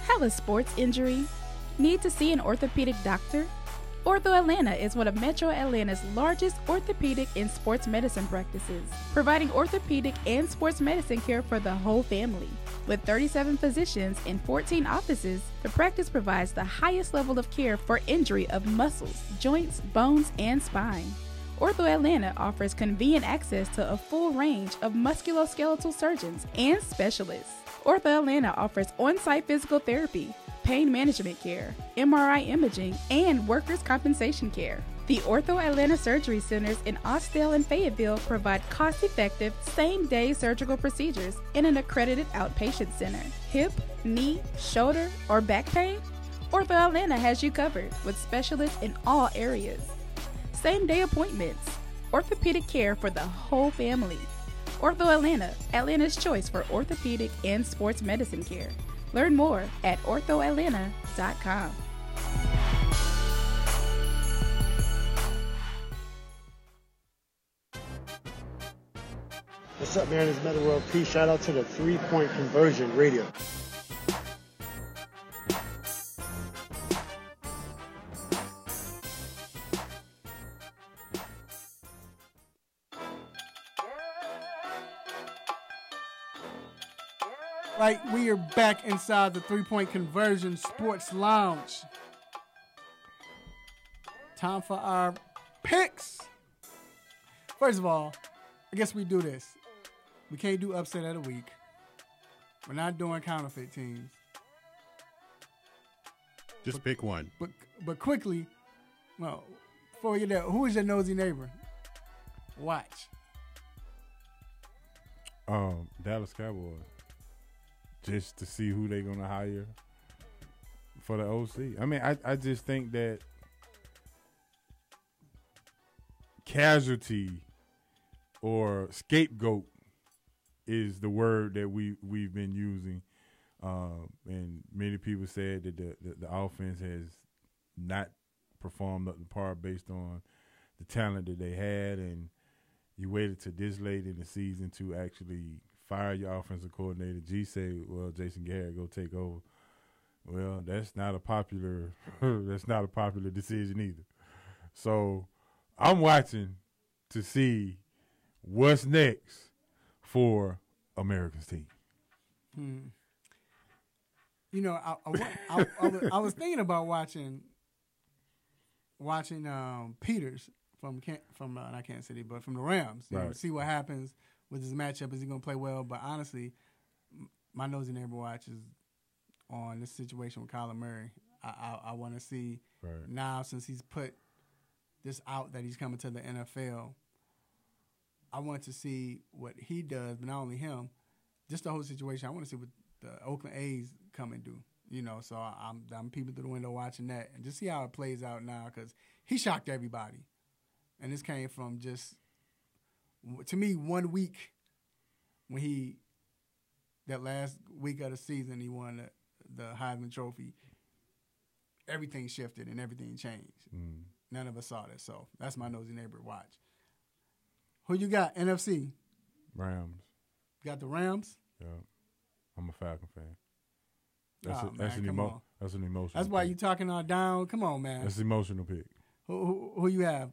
Have a sports injury? Need to see an orthopedic doctor? Ortho Atlanta is one of Metro Atlanta's largest orthopedic and sports medicine practices, providing orthopedic and sports medicine care for the whole family. With 37 physicians and 14 offices, the practice provides the highest level of care for injury of muscles, joints, bones, and spine. Ortho Atlanta offers convenient access to a full range of musculoskeletal surgeons and specialists. Ortho Atlanta offers on-site physical therapy, pain management care, MRI imaging, and workers' compensation care. The Ortho Atlanta Surgery Centers in Austell and Fayetteville provide cost-effective, same-day surgical procedures in an accredited outpatient center. Hip, knee, shoulder, or back pain? Ortho Atlanta has you covered with specialists in all areas. Same-day appointments, orthopedic care for the whole family. Ortho Atlanta, Atlanta's choice for orthopedic and sports medicine care. Learn more at orthoatlanta.com. What's up, man? It's Metal World Peace. Shout out to the 3-Point Conversion Radio. Right, we are back inside the 3-Point Conversion Sports Lounge. Time for our picks. First of all, I guess we do this. We can't do upset of the week. We're not doing counterfeit teams. Just pick one. But quickly, well, before we get there, who is your nosy neighbor? Watch. Dallas Cowboys. Just to see who they're going to hire for the OC. I mean, I just think that casualty or scapegoat is the word that we've been using. And many people said that the offense has not performed up to par based on the talent that they had, and you waited to this late in the season to actually fire your offensive coordinator. G say, well, Jason Garrett, go take over. Well, that's not a popular decision either. So I'm watching to see what's next for America's team. You know, I was thinking about watching Peters from not Kansas City, but from the Rams. You know, see what happens with his matchup. Is he going to play well? But honestly, my nosy neighbor watch is on this situation with Kyler Murray. I want to see now, since he's put this out that he's coming to the NFL, I want to see what he does, but not only him, just the whole situation. I want to see what the Oakland A's come and do. You know, so I'm peeping through the window watching that and just see how it plays out now, because he shocked everybody. And this came from just, to me, 1 week when he that last week of the season, he won the Heisman Trophy. Everything shifted and everything changed. None of us saw this, so that's my nosy neighbor watch. Who you got? NFC? Rams. Got the Rams? Yeah. I'm a Falcon fan. That's an emotional. That's why pick. you talking on down. Come on, man. That's an emotional pick. Who you have?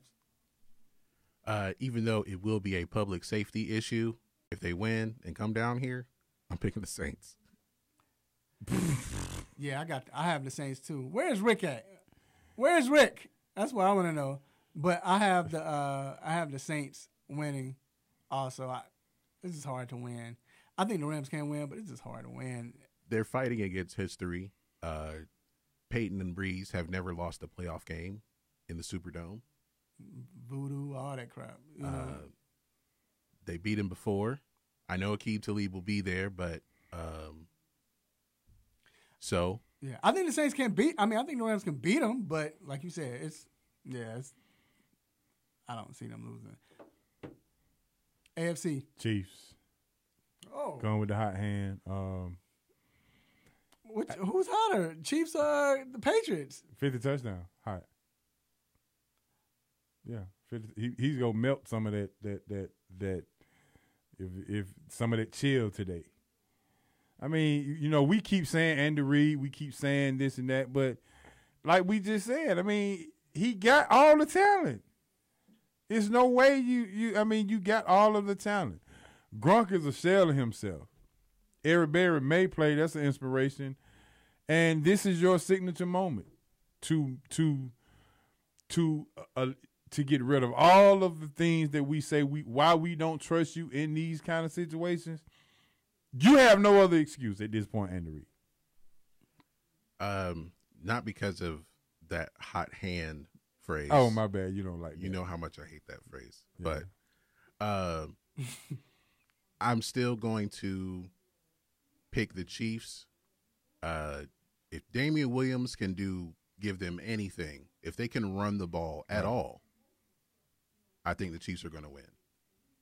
Even though it will be a public safety issue, if they win and come down here, I'm picking the Saints. Yeah, I have the Saints too. Where's Rick at? Where's Rick? That's what I want to know. But I have the Saints winning. Also, this is hard to win. I think the Rams can win, but it's just hard to win. They're fighting against history. Peyton and Breeze have never lost a playoff game in the Superdome. Voodoo, all that crap. You know? They beat him before. I know Aqib Talib will be there, but so yeah, I think the Saints can beat. I mean, I think the Rams can beat them, but like you said, it's I don't see them losing. AFC Chiefs. Oh, going with the hot hand. Who's hotter? Chiefs or the Patriots? 50 touchdown, hot. Yeah, 50, he's gonna melt some of that if some of that chill today. I mean, you know, we keep saying Andy Reid, we keep saying this and that, but like we just said, I mean, he got all the talent. There's no way you got all of the talent. Gronk is a shell of himself. Eric Berry may play, that's an inspiration. And this is your signature moment to get rid of all of the things that we say why we don't trust you in these kind of situations. You have no other excuse at this point, Andy Reid. Not because of that hot hand phrase. Oh, my bad. You don't like that. You know how much I hate that phrase. Yeah. But I'm still going to pick the Chiefs. If Damian Williams can give them anything, if they can run the ball at all, I think the Chiefs are going to win.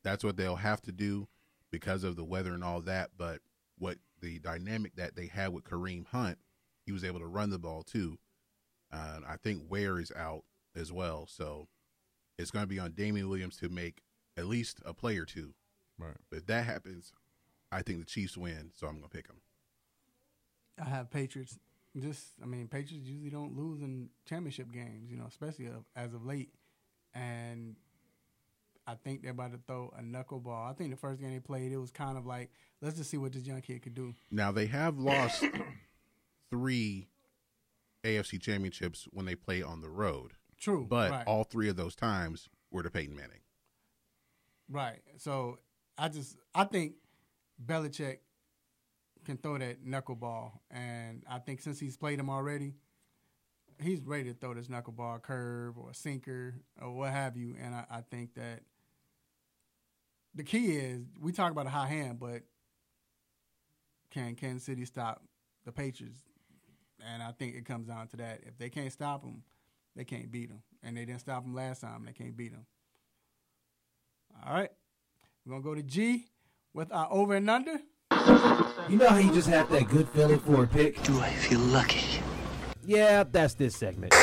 That's what they'll have to do because of the weather and all that. But what the dynamic that they had with Kareem Hunt, he was able to run the ball too. I think Ware is out as well. So it's going to be on Damian Williams to make at least a play or two. Right. But if that happens, I think the Chiefs win, so I'm going to pick them. I have Patriots. Patriots usually don't lose in championship games, especially as of late. And I think they're about to throw a knuckleball. I think the first game they played, it was kind of like, let's just see what this young kid could do. Now, they have lost 3 AFC championships when they play on the road. True. But right. all 3 of those times were to Peyton Manning. Right. So I think Belichick can throw that knuckleball. And I think since he's played him already, he's ready to throw this knuckleball curve or sinker or what have you. And I think that the key is, we talk about a high hand, but can Kansas City stop the Patriots? And I think it comes down to that. If they can't stop them, they can't beat them. And they didn't stop them last time. They can't beat them. All right. We're going to go to G with our over and under. You know how you just have that good feeling for a pick? Do I feel lucky? Yeah, that's this segment.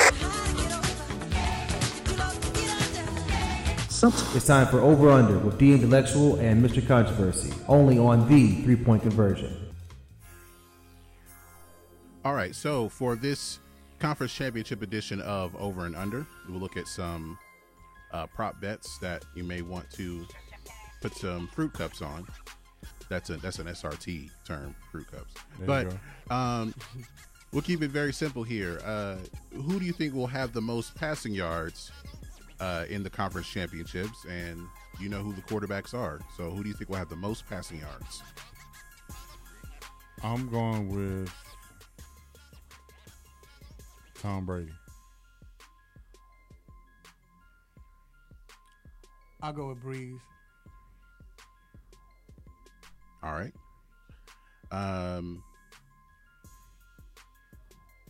It's time for Over Under with D Intellectual and Mr. Controversy, only on the 3-Point Conversion. All right, so for this conference championship edition of Over and Under, we'll look at some prop bets that you may want to put some fruit cups on. That's an SRT term, fruit cups. But we'll keep it very simple here. Who do you think will have the most passing yards in the conference championships? And you know who the quarterbacks are. So who do you think will have the most passing yards? I'm going with Tom Brady. I'll go with Breeze. All right.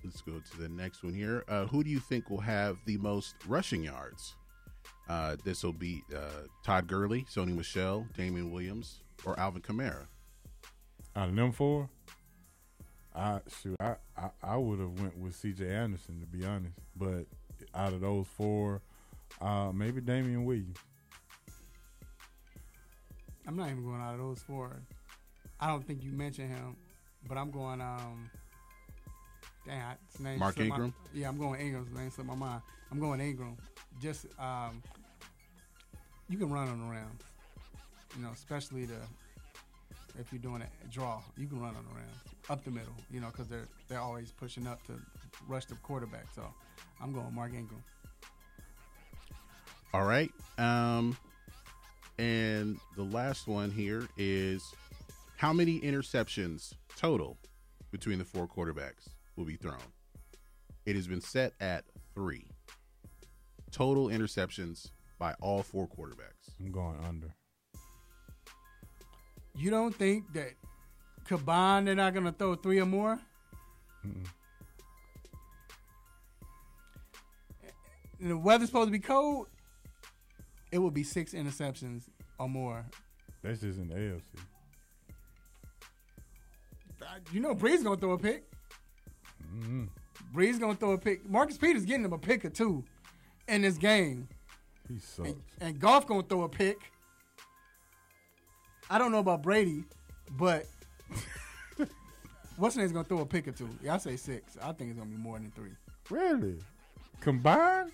Let's go to the next one here. Who do you think will have the most rushing yards? This will be Todd Gurley, Sony Michel, Damian Williams, or Alvin Kamara. Out of them four, I would have went with C.J. Anderson, to be honest. But out of those four, maybe Damian Williams. I'm not even going out of those four. I don't think you mentioned him, but I'm going. His name Mark Ingram. I'm going Ingram's name slipped my mind. I'm going Ingram. Just you can run on the Rams, especially if you're doing a draw, you can run on the Rams up the middle, because they're always pushing up to rush the quarterback. So I'm going Mark Ingram. All right. And the last one here is how many interceptions total between the four quarterbacks will be thrown? It has been set at 3. Total interceptions by all four quarterbacks. I'm going under. You don't think that combined they're not going to throw 3 or more? Mm-mm. The weather's supposed to be cold. It will be 6 interceptions or more. That's just in the AFC. Breeze going to throw a pick. Mm-hmm. Breeze going to throw a pick. Marcus Peters getting him a pick or 2 in this game. He sucks. And Goff going to throw a pick. I don't know about Brady, but what's name's going to throw a pick or 2? Yeah, I say 6. I think it's going to be more than 3. Really? Combined?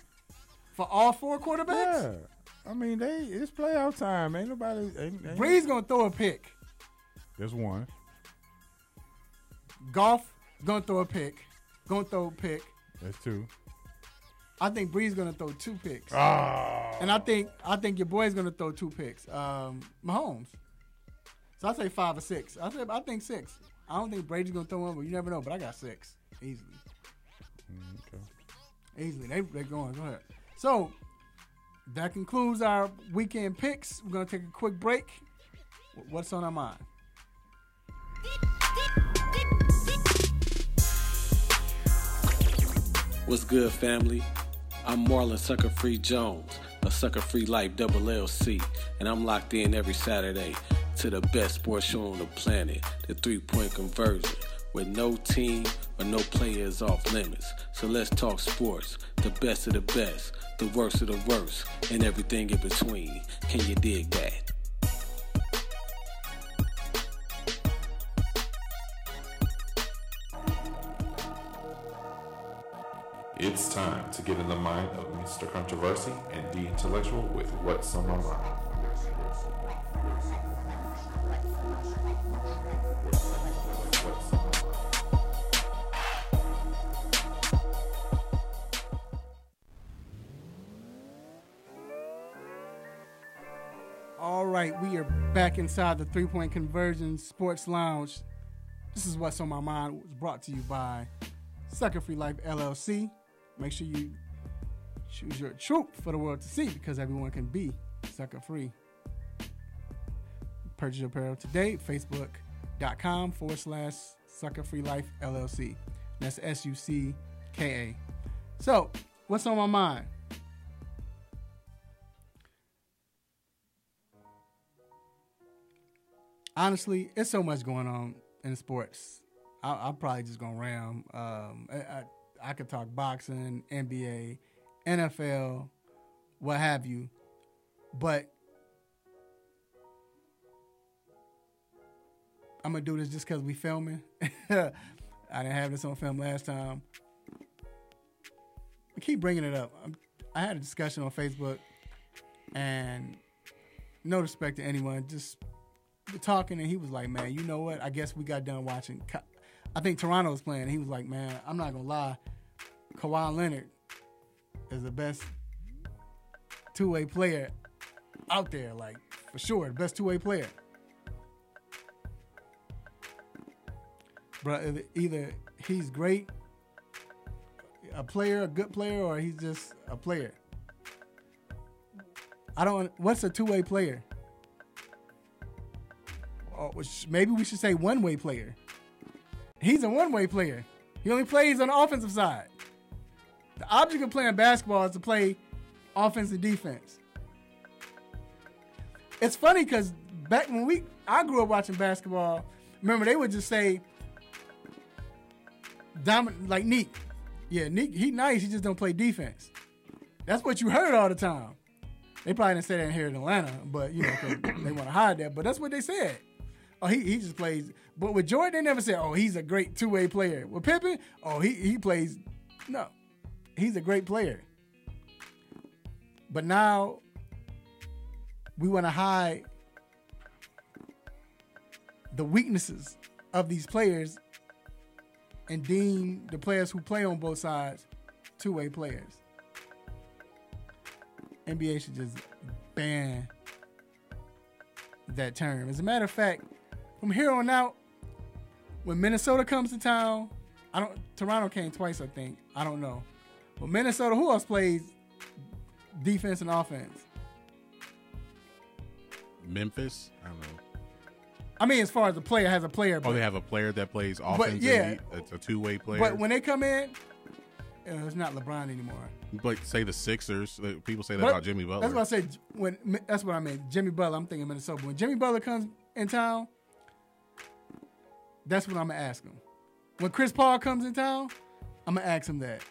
For all four quarterbacks? Yeah. I mean, it's playoff time. Ain't nobody. Breeze going to throw a pick. There's one. Goff going to throw a pick. Going to throw a pick. That's 2. I think Breeze going to throw 2 picks. Oh. And I think your boy's going to throw 2 picks. Mahomes. So I say 5 or 6. I think 6. I don't think Brady's going to throw one, but you never know. But I got 6 easily. Okay. Easily. They're going. Go ahead. So that concludes our weekend picks. We're going to take a quick break. What's on our mind? What's good, family? I'm Marlon Sucker Free Jones, a Sucker Free Life Double LC, and I'm locked in every Saturday to the best sports show on the planet, the 3-Point Conversion, where no team or no player is off limits. So let's talk sports, the best of the best, the worst of the worst, and everything in between. Can you dig that? It's time to get in the mind of Mr. Controversy and the Intellectual with What's on My Mind. All right, we are back inside the 3-Point Conversion Sports Lounge. This is What's on My Mind. It was brought to you by Sucker Free Life LLC. Make sure you choose your truth for the world to see, because everyone can be sucker free. Purchase your apparel today, facebook.com/Sucker Free Life LLC. That's SUCKA. So, what's on my mind? Honestly, it's so much going on in sports. I'm probably just gonna ram. I could talk boxing, NBA, NFL, what have you, but I'm gonna do this just because we filming. I didn't have this on film last time. I keep bringing it up. I had a discussion on Facebook, and no respect to anyone, just talking, and he was like, man, you know what? I guess we got done watching. I think Toronto was playing. He was like, man, I'm not going to lie. Kawhi Leonard is the best two-way player out there, like, for sure. The best two-way player. Bro, either he's great, a player, a good player, or he's just a player. What's a two-way player? Or maybe we should say one-way player. He's a one-way player. He only plays on the offensive side. The object of playing basketball is to play offense and defense. It's funny because back when I grew up watching basketball, Remember, they would just say, like Neek. Yeah, Neek, he nice. He just don't play defense. That's what you heard all the time. They probably didn't say that here in Atlanta, but, 'cause they want to hide that. But that's what they said. Oh, he just plays. But with Jordan, they never said, oh, he's a great two-way player. With Pippen, oh, he plays. No, he's a great player. But now we want to hide the weaknesses of these players and deem the players who play on both sides two-way players. NBA should just ban that term. As a matter of fact, from here on out, when Minnesota comes to town, Toronto came twice, I think. I don't know. But Minnesota, who else plays defense and offense? Memphis? I don't know. I mean, as far as the player has a player. They have a player that plays offense. But yeah, it's a two-way player. But when they come in, it's not LeBron anymore. Like, say the Sixers. People say that about Jimmy Butler. That's what I said. That's what I meant. Jimmy Butler. I'm thinking Minnesota. When Jimmy Butler comes in town, that's what I'm gonna ask him. When Chris Paul comes in town, I'm gonna ask him that.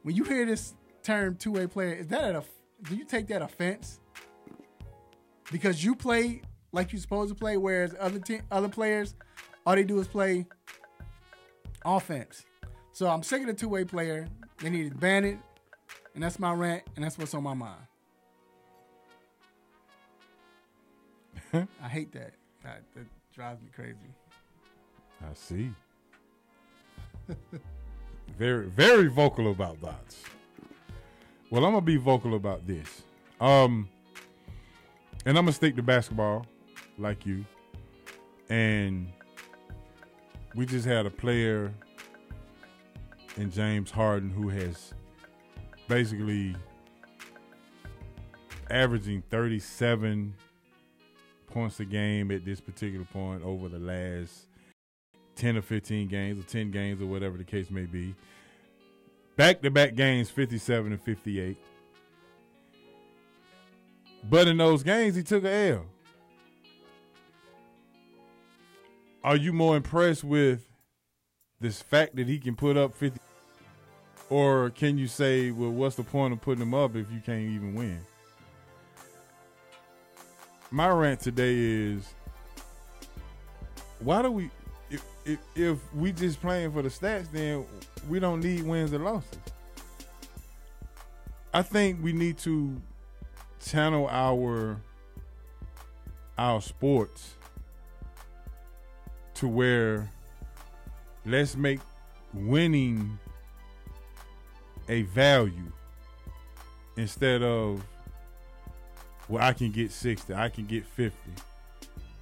When you hear this term two-way player, do you take that offense? Because you play like you're supposed to play, whereas other players, all they do is play offense. So I'm sick of the two-way player. They need to ban it, and that's my rant, and that's what's on my mind. I hate that. That drives me crazy. I see. Very, very vocal about that. Well, I'm gonna be vocal about this. And I'm gonna stick to basketball, like you. And we just had a player in James Harden who has basically averaging 37 points a game at this particular point over the last 10 or 15 games or 10 games or whatever the case may be. Back-to-back games, 57 and 58. But in those games, he took an L. Are you more impressed with this fact that he can put up 50? Or can you say, well, what's the point of putting him up if you can't even win? My rant today is, why do we, if we just playing for the stats, then we don't need wins or losses. I think we need to channel our sports to where let's make winning a value instead of, well, I can get 60, I can get 50.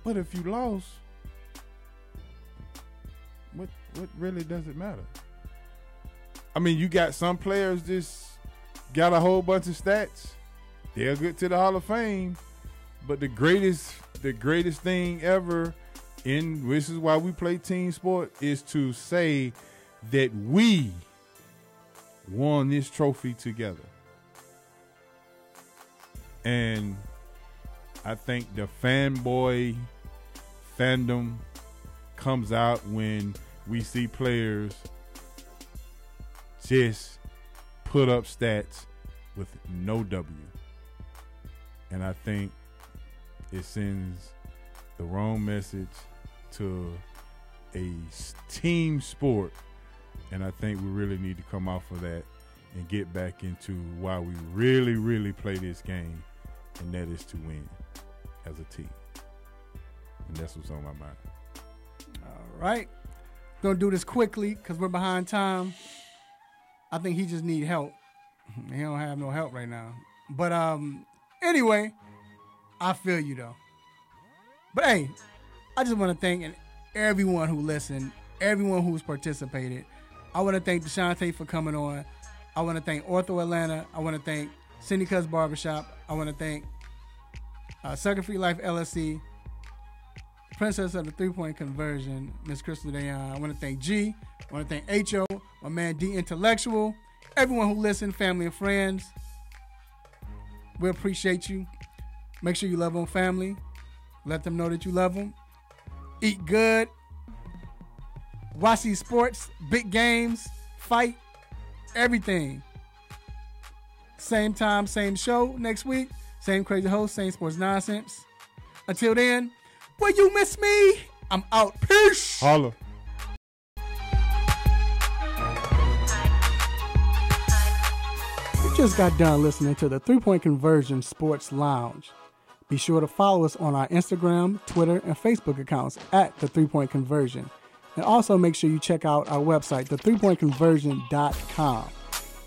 But if you lost, what really does it matter? I mean, you got some players just got a whole bunch of stats. They'll get to the Hall of Fame, but the greatest thing ever, which is why we play team sport, is to say that we won this trophy together. And I think the fanboy fandom comes out when we see players just put up stats with no W. And I think it sends the wrong message to a team sport. And I think we really need to come off of that and get back into why we really, really play this game, and that is to win as a team. And that's what's on my mind. All right. Gonna do this quickly because we're behind time. I think he just need help. He don't have no help right now. But anyway, I feel you though. But hey, I just want to thank everyone who listened, everyone who's participated. I want to thank Deshante for coming on. I want to thank Ortho Atlanta. I want to thank Cindy Cuz Barbershop. I want to thank Sucker Free Life LLC, Princess of the 3-Point Conversion, Miss Crystal Dayon. I want to thank G. I want to thank H.O., my man D Intellectual, everyone who listened, family and friends. We appreciate you. Make sure you love on family. Let them know that you love them. eat good, watch these sports, big games, fight, everything. Same time, same show next week. Same crazy host, same sports nonsense. Until then, will you miss me? I'm out. Peace. Holla. You just got done listening to the 3-Point Conversion Sports Lounge. Be sure to follow us on our Instagram, Twitter, and Facebook accounts at the 3-Point Conversion. And also make sure you check out our website, the3pointconversion.com.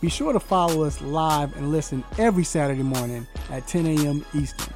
Be sure to follow us live and listen every Saturday morning at 10 a.m. Eastern.